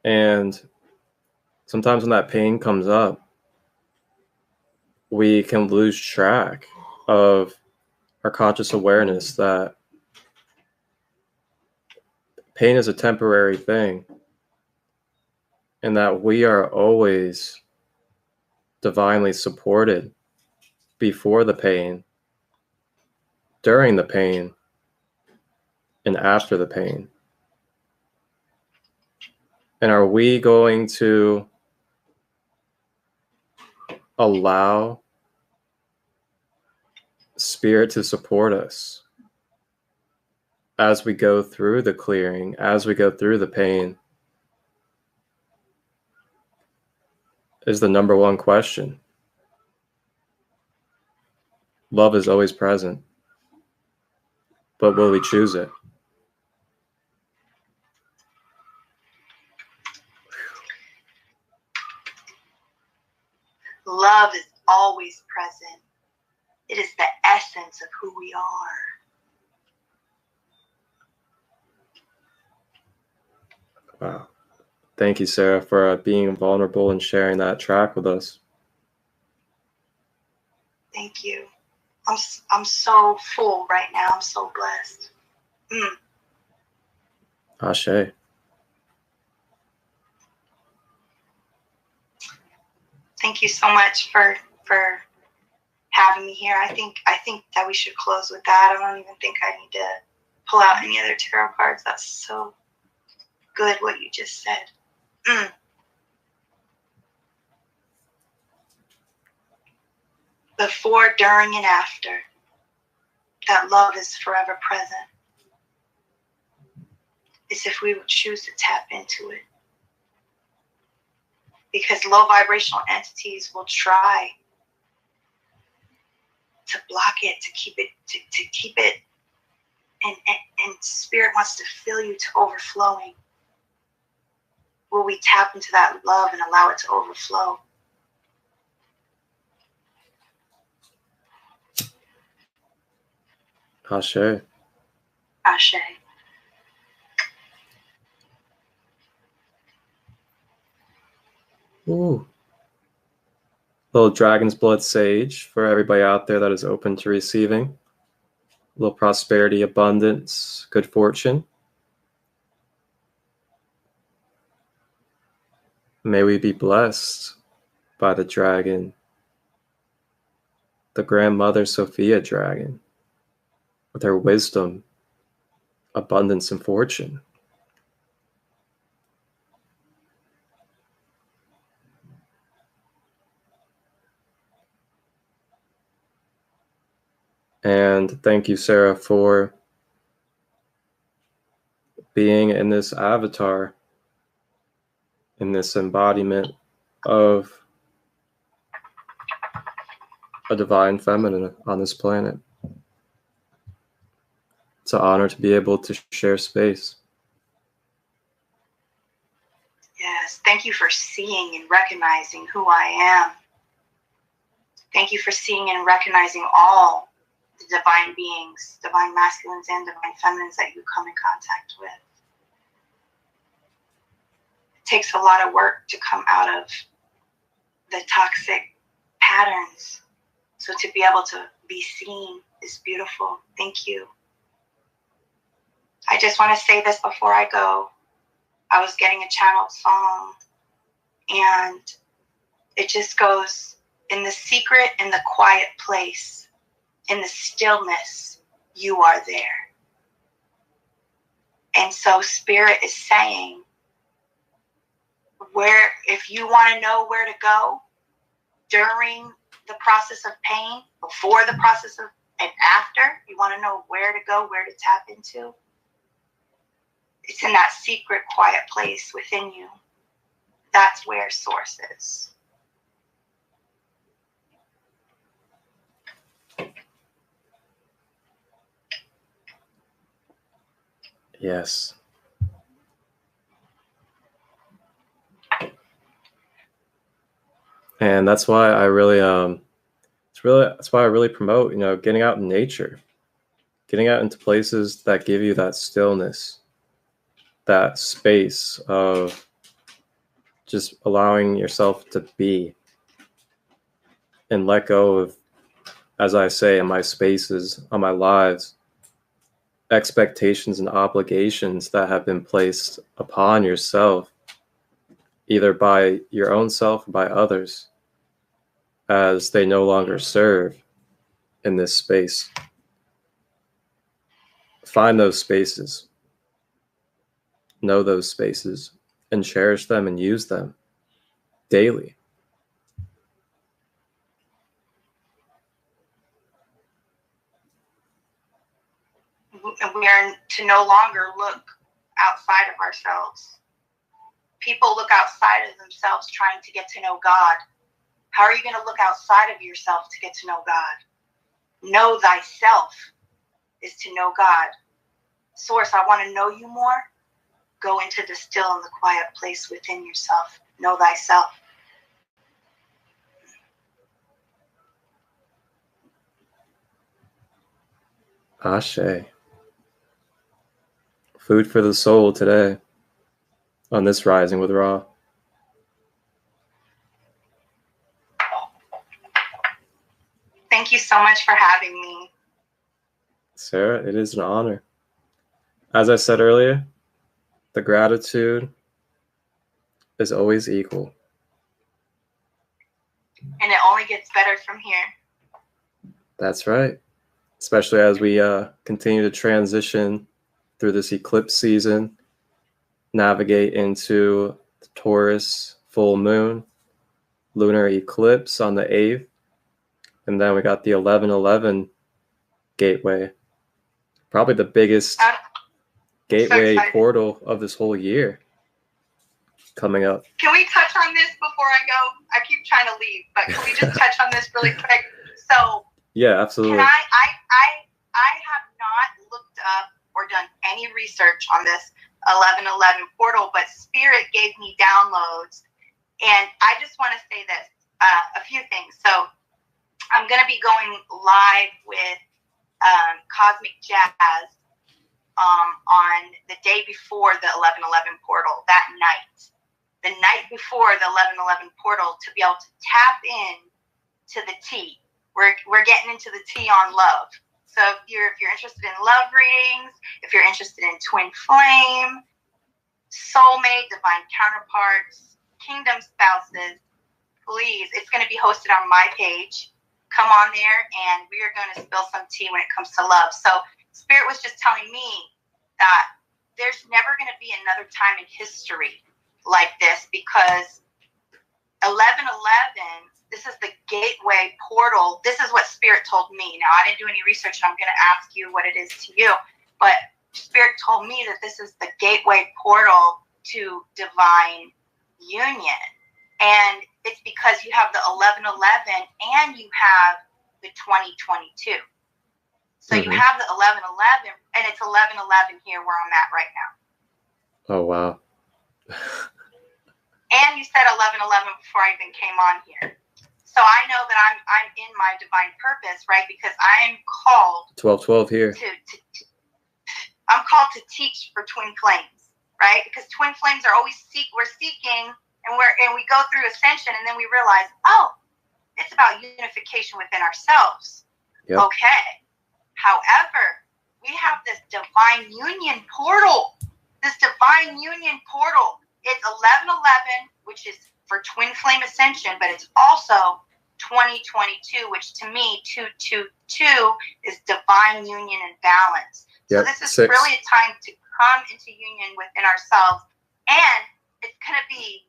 And sometimes when that pain comes up, we can lose track of our conscious awareness that pain is a temporary thing and that we are always divinely supported before the pain, during the pain, and after the pain. And are we going to allow Spirit to support us as we go through the clearing, as we go through the pain? Is the number one question. Love is always present, but will we choose it? Love is always present. It is the essence of who we are. Wow. Thank you, Sarah, for being vulnerable and sharing that track with us. Thank you. I'm so full right now. I'm so blessed. Ashe. Thank you so much for having me here. I think that we should close with that. I don't even think I need to pull out any other tarot cards. That's so good what you just said. Before, during, and after, that love is forever present. It's if we would choose to tap into it. Because low vibrational entities will try to block it, to keep it, and Spirit wants to fill you to overflowing. Will we tap into that love and allow it to overflow? Ashe. Ashe. Ooh. Little dragon's blood sage for everybody out there that is open to receiving. A little prosperity, abundance, good fortune. May we be blessed by the dragon, the grandmother Sophia dragon, with her wisdom, abundance, and fortune. And thank you, Sarah, for being in this avatar, in this embodiment of a divine feminine on this planet. It's an honor to be able to share space. Yes, thank you for seeing and recognizing who I am. Thank you for seeing and recognizing all the divine beings, divine masculines and divine feminines that you come in contact with. It takes a lot of work to come out of the toxic patterns. So to be able to be seen is beautiful. Thank you. I just want to say this before I go. I was getting a channeled song, and it just goes, in the secret, in the quiet place, in the stillness, you are there. And so Spirit is saying, if you want to know where to go during the process of pain, before the process of, and after, you want to know where to go, where to tap into, it's in that secret, quiet place within you. That's where Source is. Yes. And that's why I really that's why I really promote, getting out in nature, getting out into places that give you that stillness, that space of just allowing yourself to be and let go of, as I say, in my spaces, on my lives, expectations and obligations that have been placed upon yourself, either by your own self or by others, as they no longer serve in this space. Find those spaces, know those spaces, and cherish them and use them daily. We are to no longer look outside of ourselves. People look outside of themselves trying to get to know God. How are you going to look outside of yourself to get to know God? Know thyself is to know God. Source, I want to know you more. Go into the still and the quiet place within yourself. Know thyself. Ashe. Food for the soul today on this Rising with Ra. Thank you so much for having me. Sarah, it is an honor. As I said earlier, the gratitude is always equal. And it only gets better from here. That's right. Especially as we continue to transition through this eclipse season, navigate into the Taurus full moon, lunar eclipse on the 8th, and then we got the 11/11 gateway. Probably the biggest gateway portal of this whole year coming up. Can we touch on this before I go? I keep trying to leave, but can we just touch on this really quick? So yeah, absolutely. Can I have not looked up or done any research on this 11/11 portal, but Spirit gave me downloads, and I just want to say this, a few things. So I'm going to be going live with Cosmic Jazz on the day before the 11/11 portal, that night. The night before the 11/11 portal, to be able to tap in to the T. We're getting into the T on love. So if you're interested in love readings, if you're interested in twin flame, soulmate, divine counterparts, kingdom spouses, please, it's going to be hosted on my page. Come on there, and we are going to spill some tea when it comes to love. So Spirit was just telling me that there's never going to be another time in history like this, because 11/11, this is the gateway portal. This is what Spirit told me. Now, I didn't do any research, and I'm going to ask you what it is to you. But Spirit told me that this is the gateway portal to divine union. And it's because you have the 11/11 and you have the 2022. So you have the 11/11, and it's 11/11 here where I'm at right now. Oh, wow. And you said 11/11 before I even came on here. So I know that I'm in my divine purpose, right? Because I am called 12/12 here. I'm called to teach for twin flames, right? Because twin flames are always we're seeking, and we go through ascension, and then we realize, oh, it's about unification within ourselves. Yep. Okay. However, we have this divine union portal. This divine union portal. It's 11/11, which is for twin flame ascension, but it's also 2022, which to me, 222 is divine union and balance. Yep. So this is really a time to come into union within ourselves, and it's going to be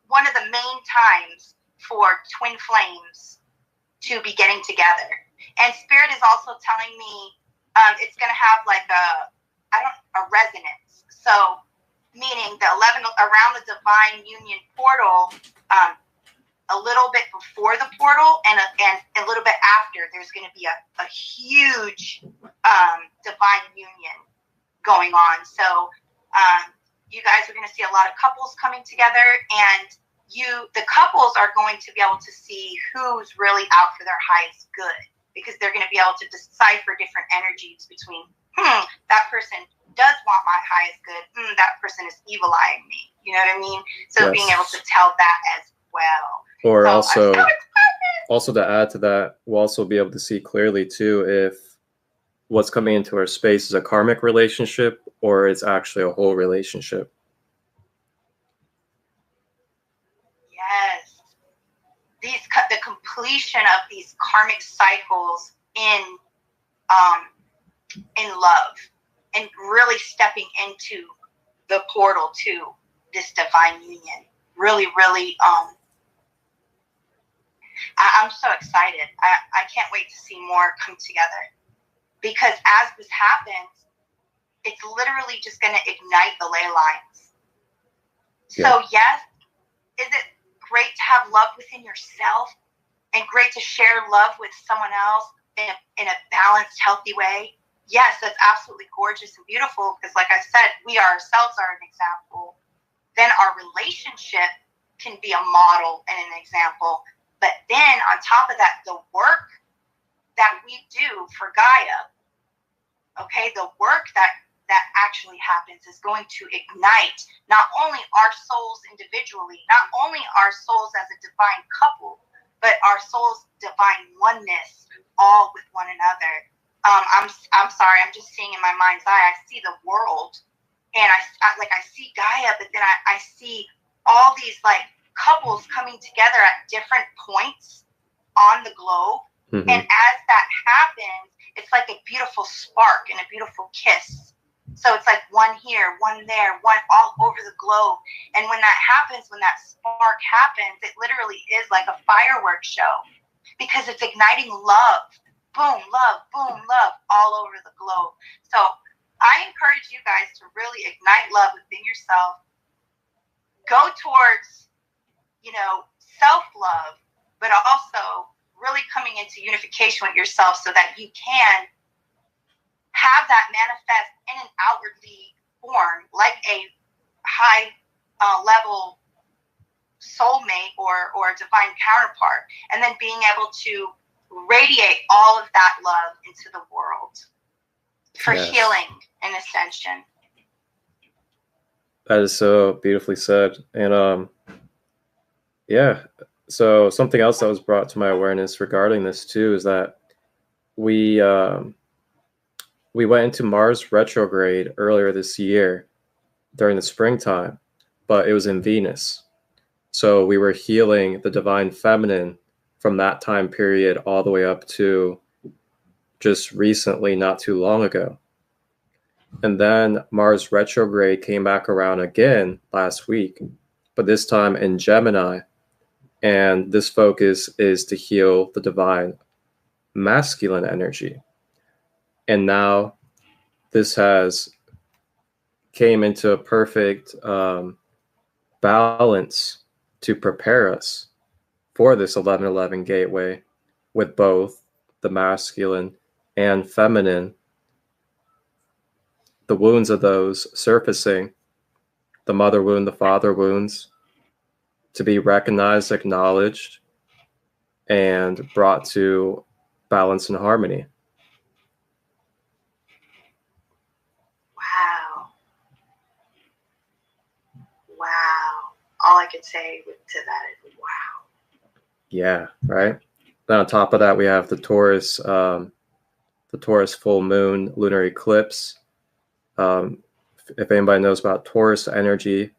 one of the main times for twin flames to be getting together. And Spirit is also telling me it's going to have like a resonance. So meaning the 11 around the divine union portal, a little bit before the portal and a little bit after, there's going to be a huge divine union going on. So you guys are going to see a lot of couples coming together, and the couples are going to be able to see who's really out for their highest good, because they're going to be able to decipher different energies between, that person does want my highest good, that person is evil eyeing me. You know what I mean? So being able to tell that as well. Or so also to add to that, we'll also be able to see clearly too if what's coming into our space is a karmic relationship or it's actually a whole relationship. Yes. The completion of these karmic cycles in love, and really stepping into the portal to this divine union. Really, really, I'm so excited. I can't wait to see more come together, because as this happens, it's literally just going to ignite the ley lines. Yeah. So yes, is it great to have love within yourself and great to share love with someone else in a balanced, healthy way? Yes, that's absolutely gorgeous and beautiful, because like I said, we ourselves are an example. Then our relationship can be a model and an example. But then on top of that, the work that we do for Gaia, okay, the work that actually happens is going to ignite not only our souls individually, not only our souls as a divine couple, but our souls' divine oneness, all with one another. I'm sorry, I'm just seeing in my mind's eye, I see the world, and I see Gaia, but then I see all these like couples coming together at different points on the globe. Mm-hmm. And as that happens, it's like a beautiful spark and a beautiful kiss. So it's like one here, one there, one all over the globe. And when that happens, when that spark happens, it literally is like a fireworks show, because it's igniting love. Boom, love all over the globe. So I encourage you guys to really ignite love within yourself. Go towards, self-love, but also really coming into unification with yourself so that you can have that manifest in an outwardly form, like a high level soulmate or divine counterpart, and then being able to radiate all of that love into the world for healing and ascension. That is so beautifully said. And so something else that was brought to my awareness regarding this too is that we went into Mars retrograde earlier this year during the springtime, but it was in Venus. So we were healing the divine feminine from that time period all the way up to just recently, not too long ago. And then Mars retrograde came back around again last week, but this time in Gemini. And this focus is to heal the divine masculine energy. And now this has came into a perfect balance to prepare us for this 1111 gateway, with both the masculine and feminine, the wounds of those surfacing, the mother wound, the father wounds, to be recognized, acknowledged, and brought to balance and harmony. Wow. All I could say to that is wow. Yeah, right? Then on top of that, we have the Taurus full moon lunar eclipse. If anybody knows about Taurus energy,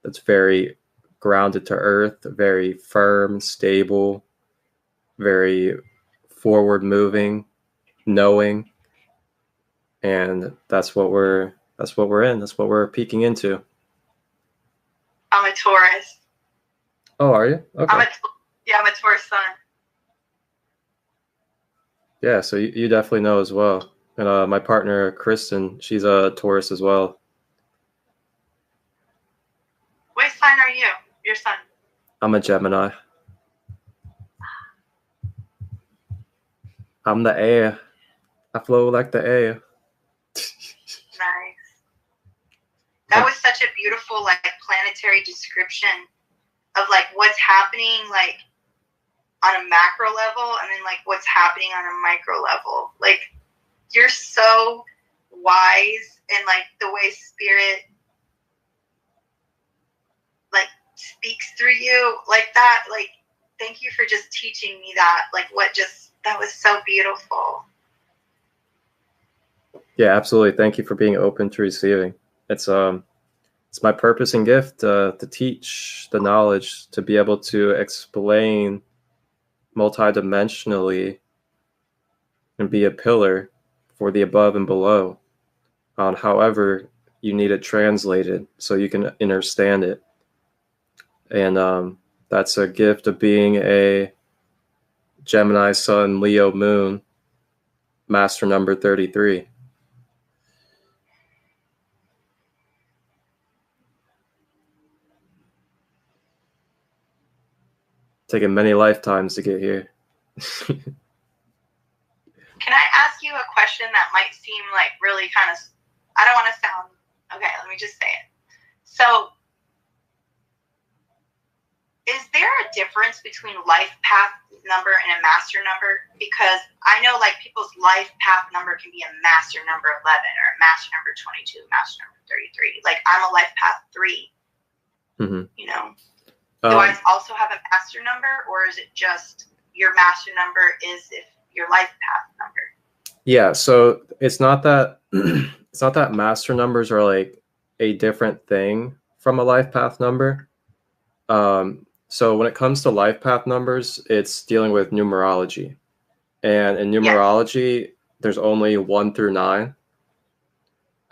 that's very grounded to earth, very firm, stable, very forward moving, knowing. And that's what we're in. That's what we're peeking into. I'm a Taurus. Oh, are you? Okay. I'm a Taurus sun. Yeah, so you definitely know as well. And my partner, Kristen, she's a Taurus as well. What sign are you? Your sun? I'm a Gemini. I'm the air. I flow like the air. Nice. description of like what's happening like on a macro level and then like what's happening on a micro level. Like you're so wise, and like the way spirit like speaks through you like that. Like thank you for just teaching me that. Like that was so beautiful. Yeah, absolutely. Thank you for being open to receiving. It's my purpose and gift to teach the knowledge, to be able to explain multidimensionally and be a pillar for the above and below on however you need it translated so you can understand it. And that's a gift of being a Gemini Sun, Leo Moon, master number 33. Taken many lifetimes to get here. Can I ask you a question that might seem like really kind of, I don't want to sound, okay, let me just say it. So, is there a difference between life path number and a master number? Because I know like people's life path number can be a master number 11 or a master number 22, master number 33. Like I'm a life path 3, you know? Do I also have a master number, or is it just your master number is if your life path number? Yeah, so it's not that master numbers are like a different thing from a life path number. So when it comes to life path numbers, it's dealing with numerology. And in numerology, there's only 1 through 9.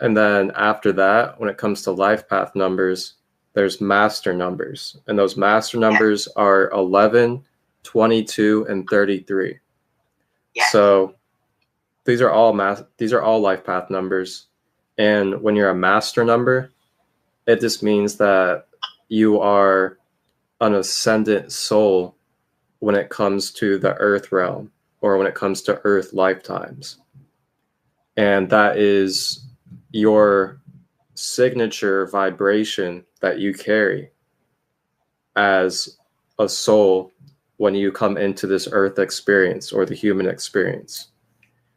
And then after that, when it comes to life path numbers, there's master numbers. And those master numbers are 11, 22, and 33. So these are all life path numbers. And when you're a master number, it just means that you are an ascendant soul when it comes to the earth realm, or when it comes to earth lifetimes. And that is your signature vibration that you carry as a soul when you come into this earth experience or the human experience.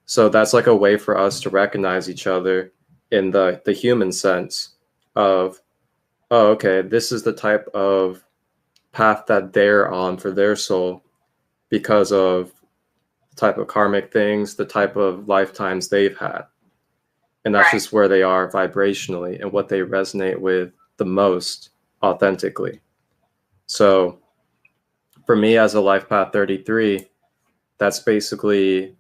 So that's like a way for us to recognize each other in the human sense of, oh, okay, this is the type of path that they're on for their soul because of the type of karmic things, the type of lifetimes they've had. And that's just where they are vibrationally and what they resonate with the most authentically. So for me as a life path 33, that's basically,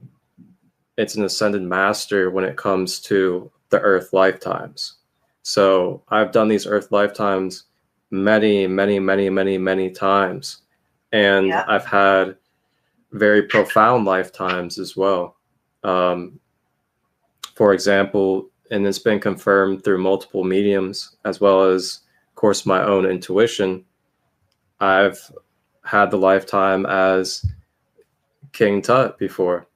it's an ascended master when it comes to the earth lifetimes. So I've done these earth lifetimes many, many, many, many, many times. And I've had very profound lifetimes as well. For example, and it's been confirmed through multiple mediums, as well as, of course, my own intuition, I've had the lifetime as King Tut before.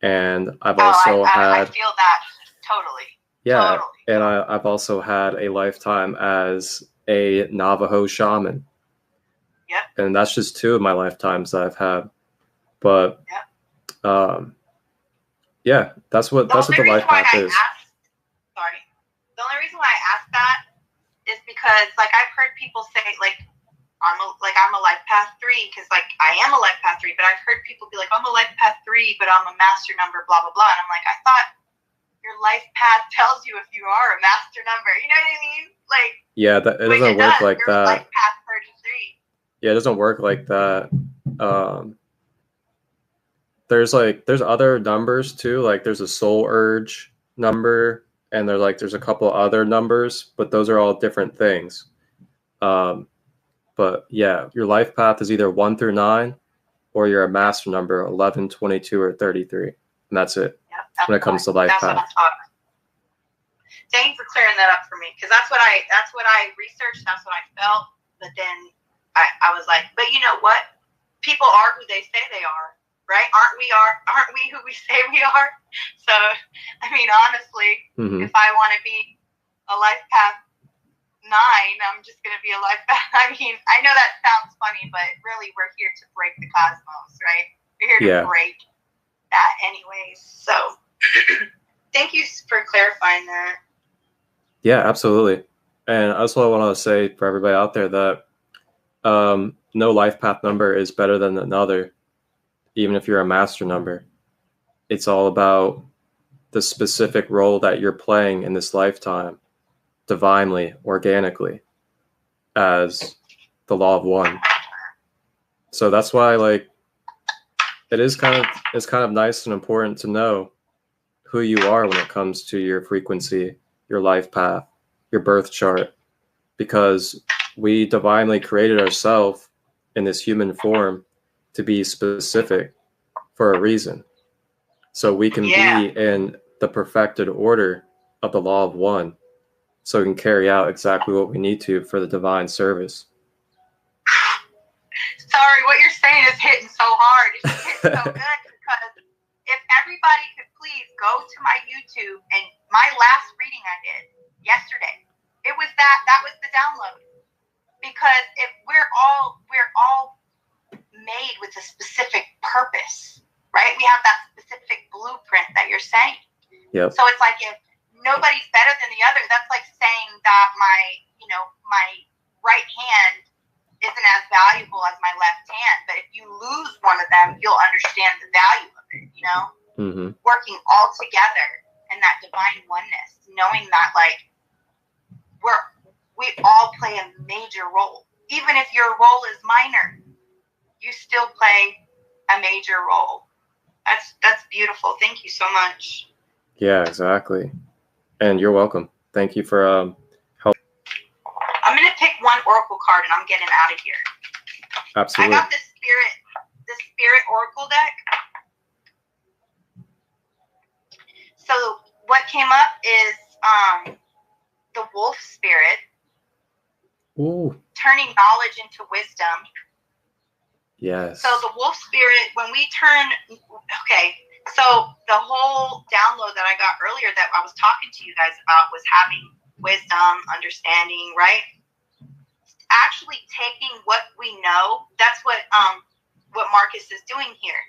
And I've also had... I feel that totally. Yeah, totally. And I've also had a lifetime as a Navajo shaman. Yep. And that's just 2 of my lifetimes that I've had. But yeah, that's what the life path is. The only reason why I asked that is because like I've heard people say like I'm a life path 3 because like I am a life path 3, but I've heard people be like, I'm a life path 3, but I'm a master number, blah blah blah. And I'm like, I thought your life path tells you if you are a master number. You know what I mean? Like it doesn't work like that. Life path 33. Yeah, it doesn't work like that. There's other numbers too. Like there's a soul urge number, and there's a couple other numbers, but those are all different things. But yeah, your life path is either 1 through 9, or you're a master number 11, 22, or 33, and that's it. When it comes to life path. Thank you for clearing that up for me, because that's what I researched, that's what I felt. But then I was like, but you know what? People are who they say they are, right? Aren't we who we say we are? So I mean, honestly, if I want to be a life path I'm just going to be a life path. I mean, I know that sounds funny, but really we're here to break the cosmos, right? We're here to break that anyways. So thank you for clarifying that. Yeah, absolutely. And also I want to say for everybody out there that no life path number is better than another, even if you're a master number. It's all about the specific role that you're playing in this lifetime, divinely, organically, as the law of one. So that's why, like, it's kind of nice and important to know who you are when it comes to your frequency, your life path, your birth chart, because we divinely created ourselves in this human form to be specific for a reason. So we can be in the perfected order of the law of one, so we can carry out exactly what we need to for the divine service. Sorry, what you're saying is hitting so hard. It's just hitting so good, because if everybody could please go to my YouTube, and my last reading I did yesterday, it was that was the download. Because if we're all made with a specific purpose, right? We have that specific blueprint that you're saying. Yep. So it's like, if nobody's better than the other, that's like saying that my right hand isn't as valuable as my left hand. But if you lose one of them, you'll understand the value of it, Mm-hmm. Working all together in that divine oneness, knowing that, like, we all play a major role. Even if your role is minor, you still play a major role. That's beautiful. Thank you so much. Yeah, exactly. And you're welcome. Thank you for help. I'm gonna pick one oracle card and I'm getting out of here. Absolutely. I got the spirit oracle deck. So what came up is the wolf spirit. Ooh. Turning knowledge into wisdom. Yes. So the wolf spirit, when we turn, so the whole download that I got earlier that I was talking to you guys about was having wisdom, understanding, right? Actually taking what we know, that's what Marcus is doing here.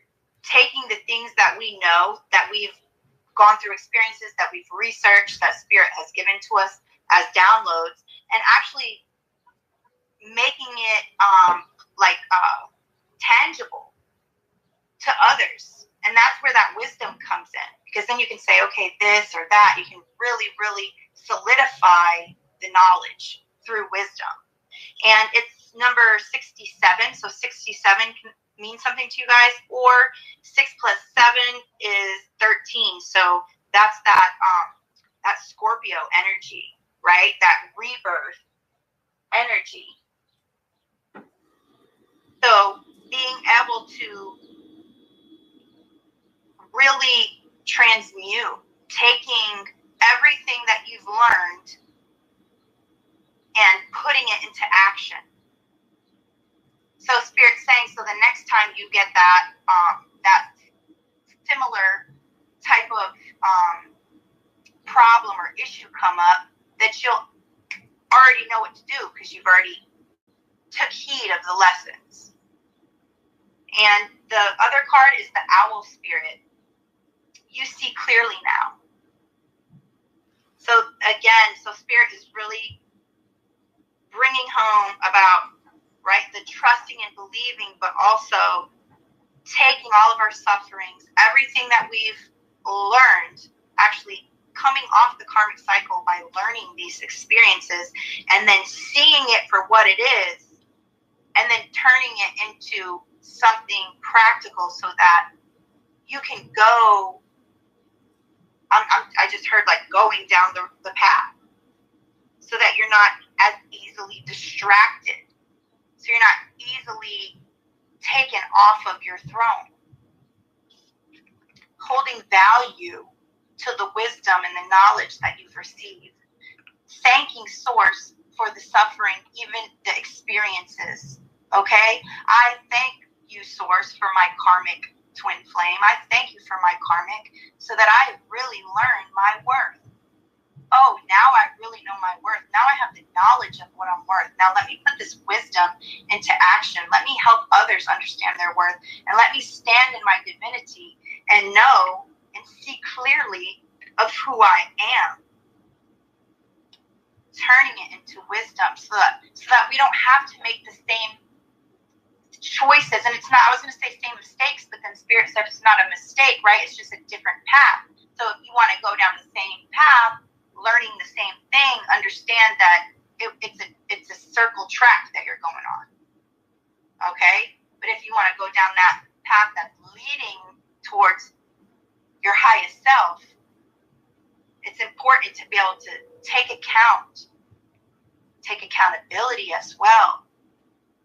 Taking the things that we know, that we've gone through experiences, that we've researched, that spirit has given to us as downloads, and actually making it tangible to others. And that's where that wisdom comes in, because then you can say, okay, this or that. You can really, really solidify the knowledge through wisdom. And it's number 67. So 67 can mean something to you guys, or 6 plus 7 is 13. So that's that Scorpio energy, right? That rebirth energy. So being able to really transmute, taking everything that you've learned and putting it into action. So Spirit's saying, so the next time you get that similar type of problem or issue come up, that you'll already know what to do, because you've already took heed of the lessons. And the other card is the owl spirit. You see clearly now. So again, Spirit is really bringing home about, right, the trusting and believing, but also taking all of our sufferings, everything that we've learned, actually coming off the karmic cycle by learning these experiences, and then seeing it for what it is, and then turning it into something practical, so that you can go. I just heard, like, going down the path, so that you're not as easily distracted, so you're not easily taken off of your throne. Holding value to the wisdom and the knowledge that you've received. Thanking Source for the suffering, even the experiences. Okay? I thank you, Source, for my karmic twin flame. I thank you for my karmic, so that I really learn my worth. oh, now I really know my worth. Now I have the knowledge of what I'm worth. Now let me put this wisdom into action. Let me help others understand their worth. And let me stand in my divinity and know and see clearly of who I am. Turning it into wisdom so that we don't have to make the same choices. And it's not, I was going to say same mistakes, but then Spirit said it's not a mistake, right? It's just a different path. So if you want to go down the same path, learning the same thing, understand that it's a circle track that you're going on. Okay? But if you want to go down that path that's leading towards your highest self, it's important to be able to take accountability as well,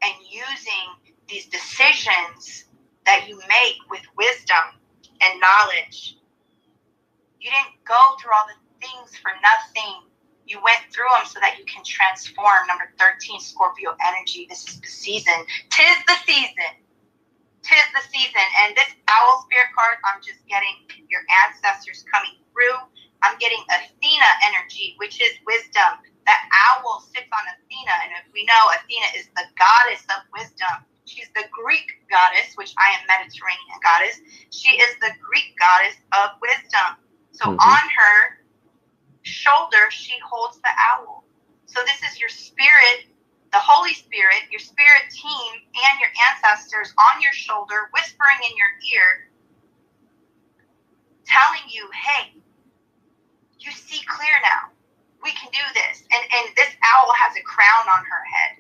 and using these decisions that you make with wisdom and knowledge. You didn't go through all the things for nothing. You went through them so that you can transform. Number 13, Scorpio energy. This is the season. Tis the season. Tis the season. And this owl spirit card, I'm just getting your ancestors coming through. I'm getting Athena energy, which is wisdom. That owl sits on Athena. And if we know, Athena is the goddess of wisdom. She's the Greek goddess, which I am Mediterranean goddess. She is the Greek goddess of wisdom. So on her shoulder, she holds the owl. So this is your spirit, the Holy Spirit, your spirit team, and your ancestors on your shoulder, whispering in your ear, telling you, hey, you see clear now. We can do this. And this owl has a crown on her head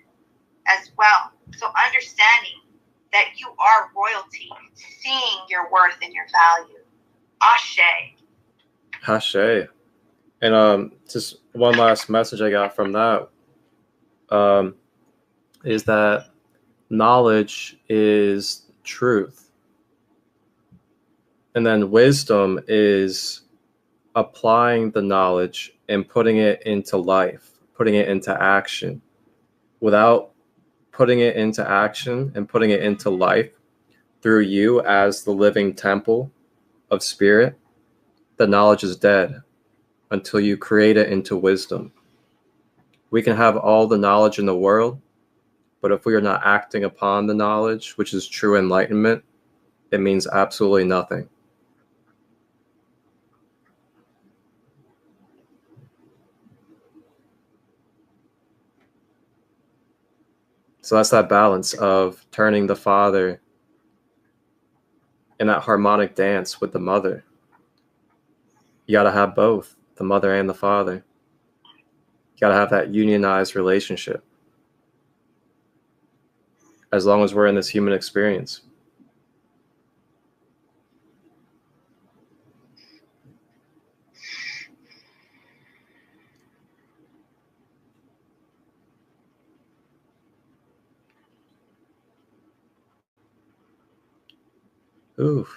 as well. So understanding that you are royalty, seeing your worth and your value. Ashe. Ashe. And just one last message I got from that is that knowledge is truth. And then wisdom is applying the knowledge and putting it into life, putting it into action. Without putting it into action and putting it into life through you as the living temple of spirit, the knowledge is dead until you create it into wisdom. We can have all the knowledge in the world, but if we are not acting upon the knowledge, which is true enlightenment, it means absolutely nothing. So that's that balance of turning the father in that harmonic dance with the mother. You got to have both, the mother and the father. You got to have that unionized relationship as long as we're in this human experience. Ooh.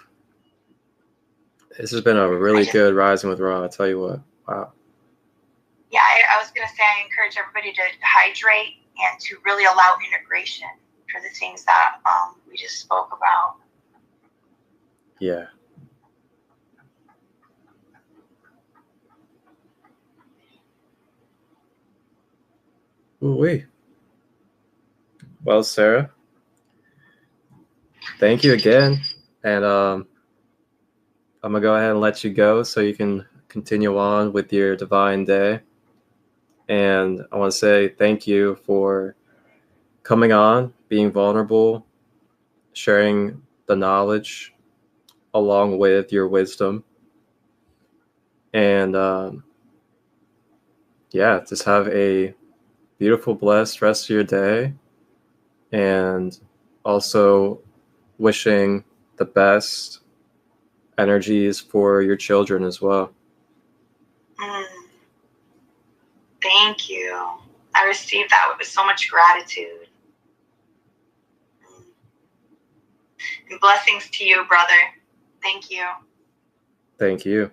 This has been a really good Rising with Ra, I'll tell you what. Wow. Yeah, I was going to say I encourage everybody to hydrate and to really allow integration for the things that we just spoke about. Yeah. Ooh-wee. Well, Sarah, thank you again. And I'm going to go ahead and let you go so you can continue on with your divine day. And I want to say thank you for coming on, being vulnerable, sharing the knowledge along with your wisdom. And yeah, just have a beautiful, blessed rest of your day. And also wishing the best energies for your children as well. Thank you. I received that with so much gratitude. And blessings to you, brother. Thank you. Thank you.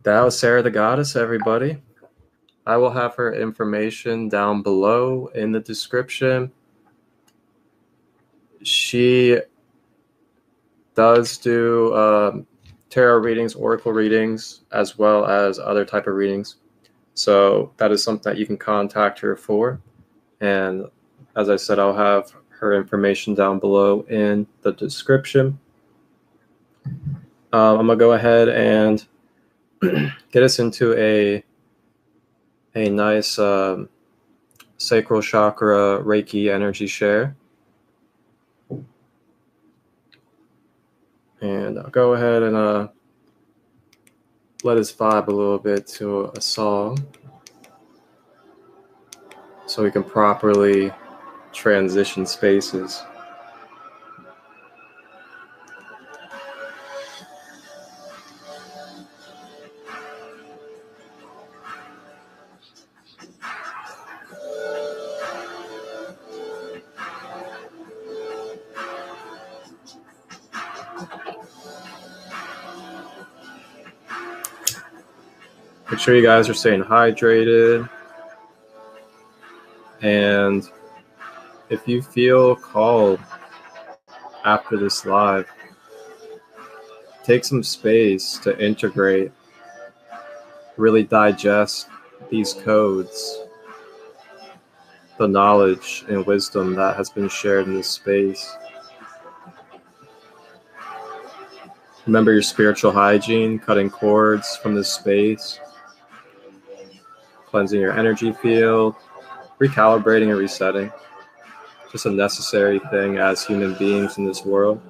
That was Sarah the Goddess, everybody. I will have her information down below in the description. She does do tarot readings, oracle readings, as well as other type of readings. So that is something that you can contact her for. And as I said, I'll have her information down below in the description. I'm going to go ahead and get us into a nice sacral chakra Reiki energy share. And I'll go ahead and let us vibe a little bit to a song so we can properly transition spaces. Make sure you guys are staying hydrated. And if you feel called after this live, take some space to integrate, really digest these codes, the knowledge and wisdom that has been shared in this space. Remember your spiritual hygiene, cutting cords from this space, cleansing your energy field, recalibrating and resetting. Just a necessary thing as human beings in this world.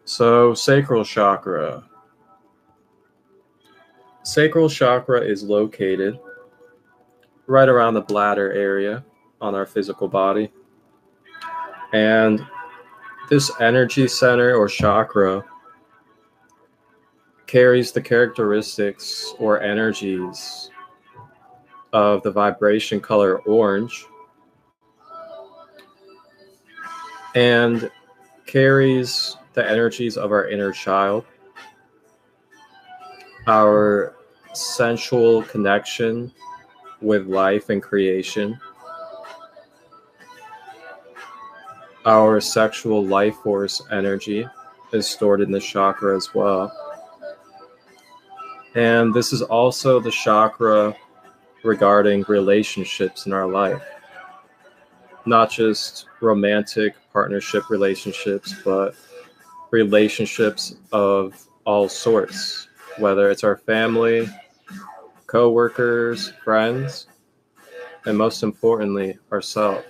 So, sacral chakra. Sacral chakra is located right around the bladder area on our physical body. And this energy center or chakra carries the characteristics or energies of the vibration color orange and carries the energies of our inner child, our sensual connection with life and creation, our sexual life force energy is stored in this chakra as well. And this is also the chakra regarding relationships in our life. Not just romantic partnership relationships, but relationships of all sorts, whether it's our family, co-workers, friends, and most importantly, ourselves.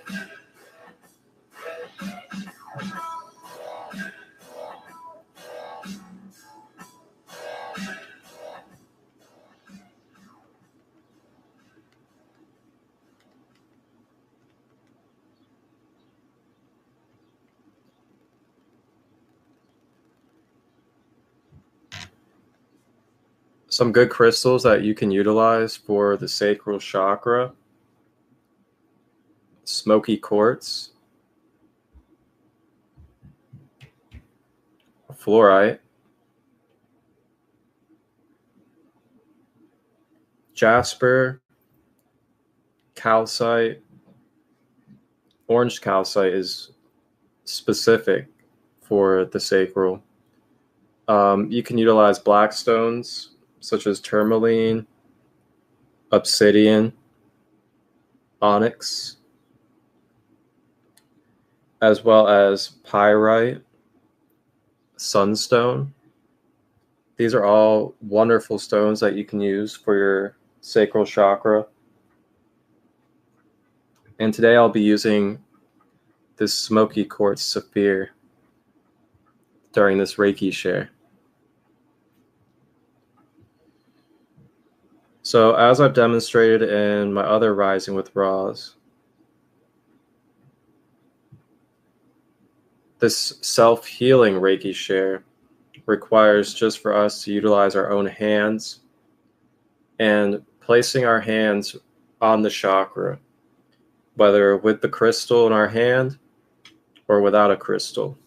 Some good crystals that you can utilize for the sacral chakra: smoky quartz, fluorite, jasper, calcite. Orange calcite is specific for the sacral. You can utilize black stones such as tourmaline, obsidian, onyx, as well as pyrite, sunstone. These are all wonderful stones that you can use for your sacral chakra. And today I'll be using this smoky quartz sapphire during this Reiki share. So as I've demonstrated in my other Rising with Ra's, this self-healing Reiki share requires just for us to utilize our own hands and placing our hands on the chakra, whether with the crystal in our hand or without a crystal.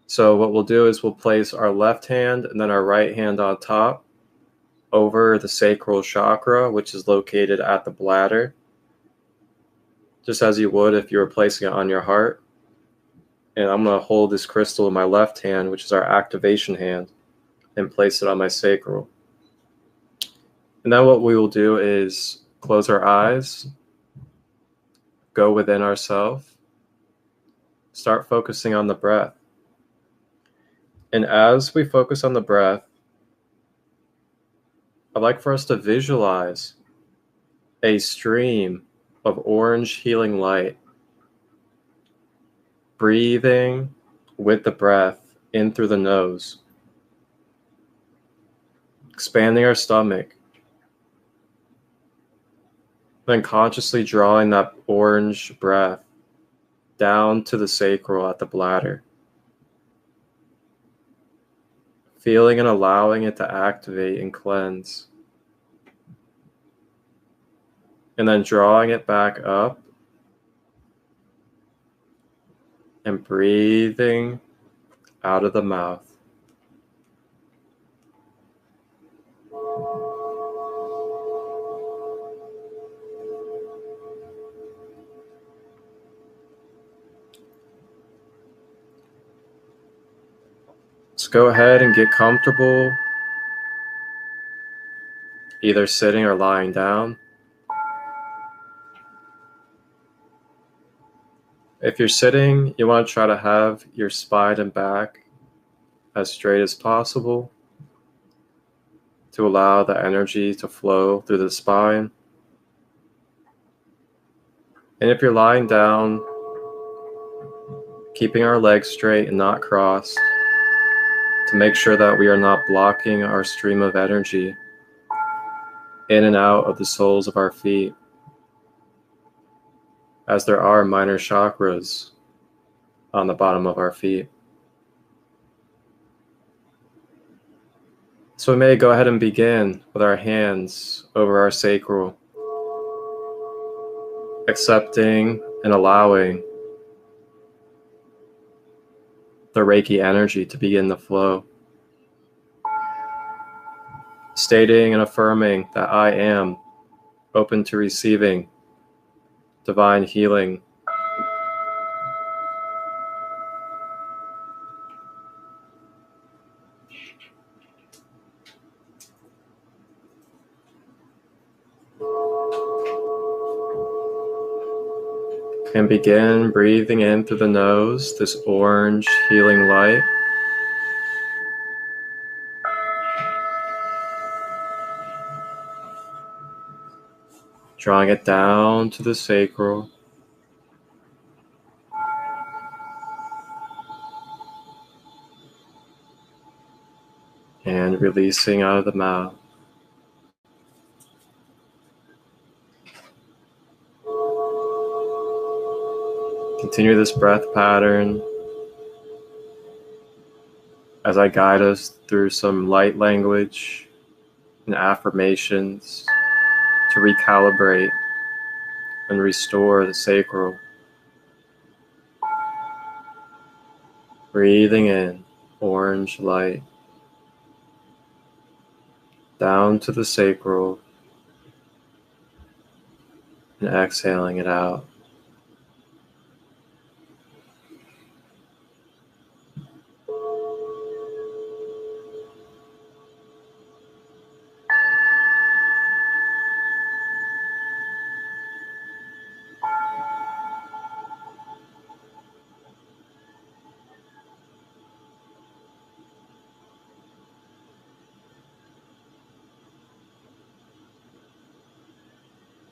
So what we'll do is we'll place our left hand and then our right hand on top over the sacral chakra, which is located at the bladder, just as you would if you were placing it on your heart. And I'm going to hold this crystal in my left hand, which is our activation hand, and place it on my sacral. And then what we will do is close our eyes, go within ourselves, start focusing on the breath. And as we focus on the breath, I'd like for us to visualize a stream of orange healing light, breathing with the breath in through the nose, expanding our stomach, then consciously drawing that orange breath down to the sacral at the bladder, feeling and allowing it to activate and cleanse, and then drawing it back up and breathing out of the mouth. Let's go ahead and get comfortable, either sitting or lying down. If you're sitting, you want to try to have your spine and back as straight as possible to allow the energy to flow through the spine. And if you're lying down, keeping our legs straight and not crossed to make sure that we are not blocking our stream of energy in and out of the soles of our feet, as there are minor chakras on the bottom of our feet. So we may go ahead and begin with our hands over our sacral, accepting and allowing the Reiki energy to begin to flow, stating and affirming that I am open to receiving divine healing, and begin breathing in through the nose this orange healing light, drawing it down to the sacral, and releasing out of the mouth. Continue this breath pattern as I guide us through some light language and affirmations to recalibrate and restore the sacral. Breathing in orange light down to the sacral and exhaling it out.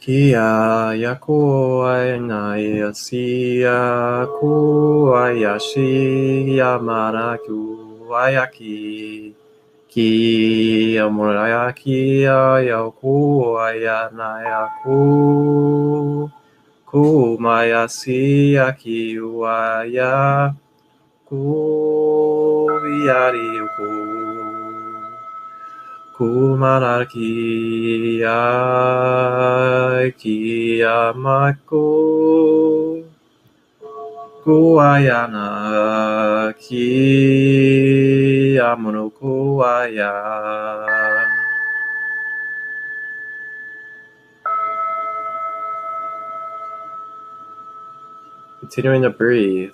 Kia yaku aina sia ku ayashi yamaraku ayaki ki amurayaki ayaku ayanayaku ku mayasi aki waya Kuyariuko Kumanaki Kiyamako Kuayana Kiyamonokuaya. Continuing to breathe,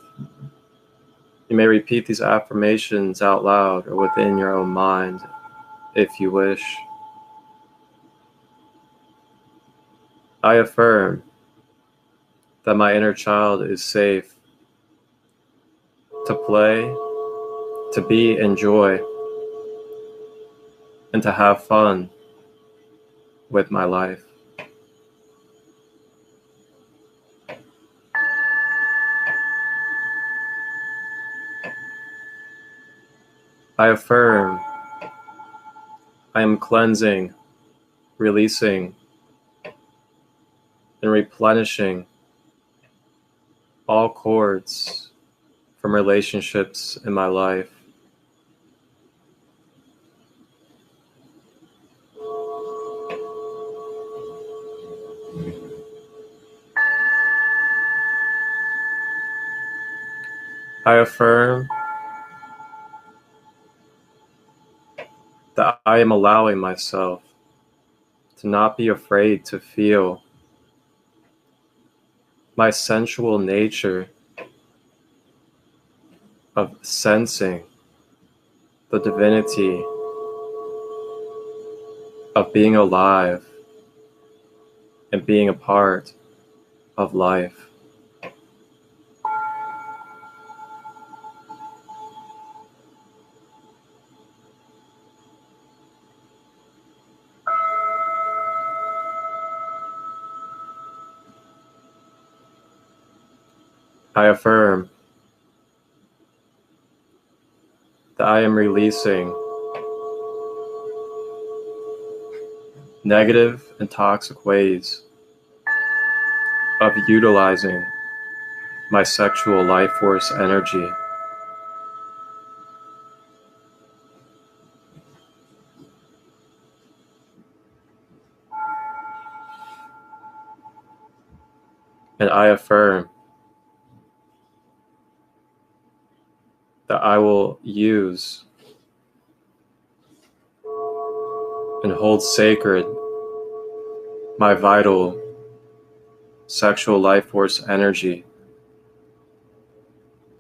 you may repeat these affirmations out loud or within your own mind if you wish. I affirm that my inner child is safe to play, to be in joy, and to have fun with my life. I affirm I am cleansing, releasing, and replenishing all cords from relationships in my life. I affirm that I am allowing myself to not be afraid to feel my sensual nature of sensing the divinity of being alive and being a part of life. I affirm that I am releasing negative and toxic ways of utilizing my sexual life force energy. And I affirm that I will use and hold sacred my vital sexual life force energy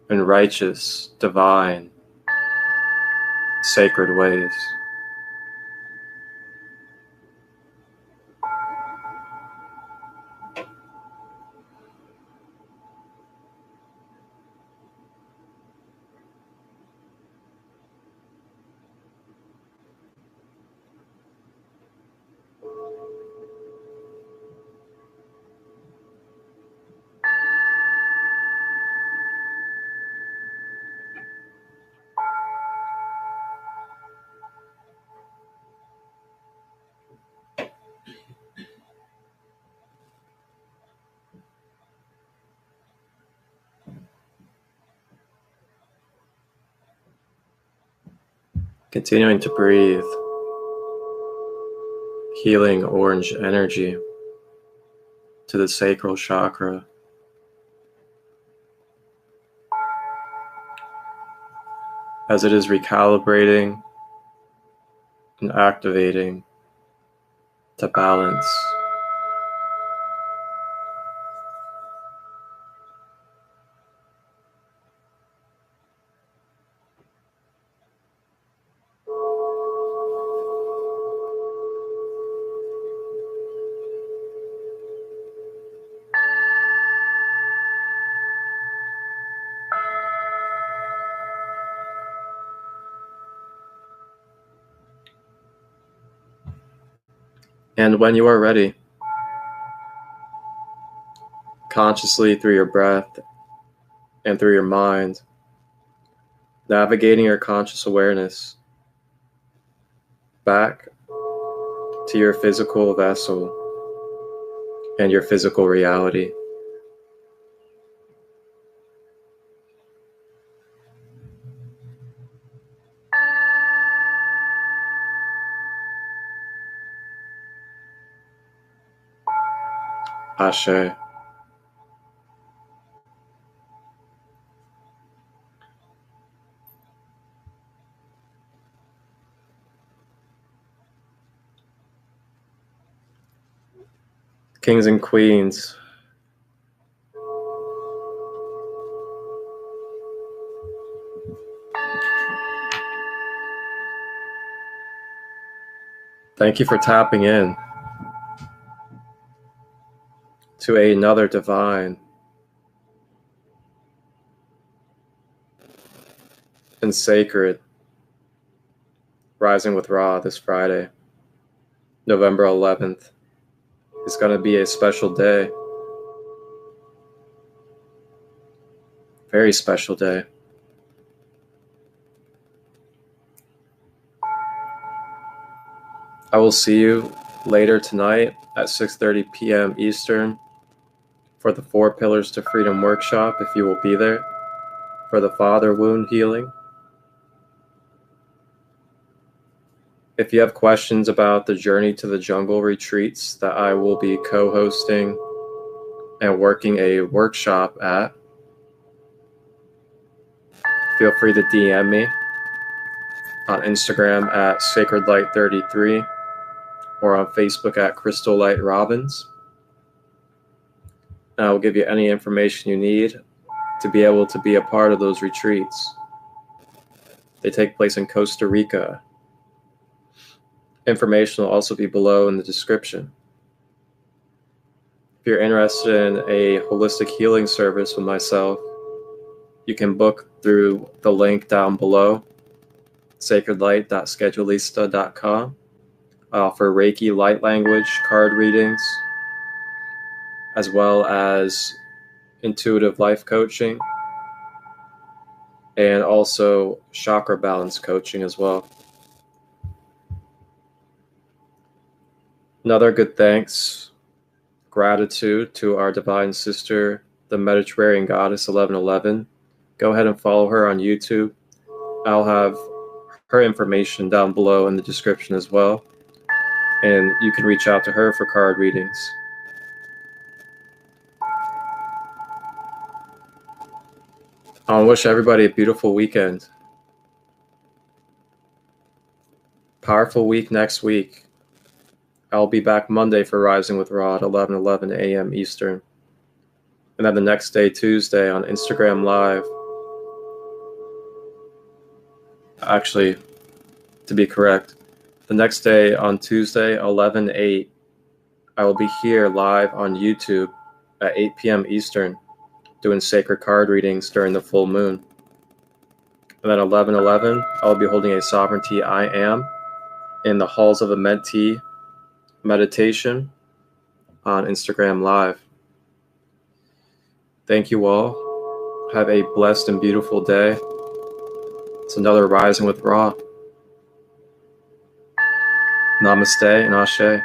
in righteous, divine, sacred ways. Continuing to breathe, healing orange energy to the sacral chakra. As it is recalibrating and activating to balance. And when you are ready, consciously through your breath and through your mind, navigating your conscious awareness back to your physical vessel and your physical reality. Ashe. Kings and queens, thank you for tapping in to another divine and sacred Rising with Ra this Friday, November 11th. It's going to be a special day. Very special day. I will see you later tonight at 6:30 p.m. Eastern for the 4 Pillars to Freedom workshop, if you will be there, for the father wound healing. If you have questions about the Journey to the Jungle retreats that I will be co-hosting and working a workshop at, feel free to DM me on Instagram at Sacred Light 33 or on Facebook at Christolight Robbins. And I will give you any information you need to be able to be a part of those retreats. They take place in Costa Rica. Information will also be below in the description. If you're interested in a holistic healing service with myself, you can book through the link down below, sacredlight.schedulista.com. I offer Reiki light language card readings, as well as intuitive life coaching, and also chakra balance coaching as well. Another good thanks, gratitude to our divine sister, the Mediterranean Goddess 1111. Go ahead and follow her on YouTube. I'll have her information down below in the description as well. And you can reach out to her for card readings. I wish everybody a beautiful weekend. Powerful week next week. I'll be back Monday for Rising with Ra at 11:11 a.m. Eastern. And then the next day, Tuesday, on Instagram Live. Actually, to be correct, the next day on Tuesday, 11/8, I will be here live on YouTube at 8 p.m. Eastern, doing sacred card readings during the full moon. And then 11/11, I'll be holding a Sovereignty I Am in the Halls of a Mentee meditation on Instagram Live. Thank you all. Have a blessed and beautiful day. It's another Rising with Ra. Namaste and Ashe.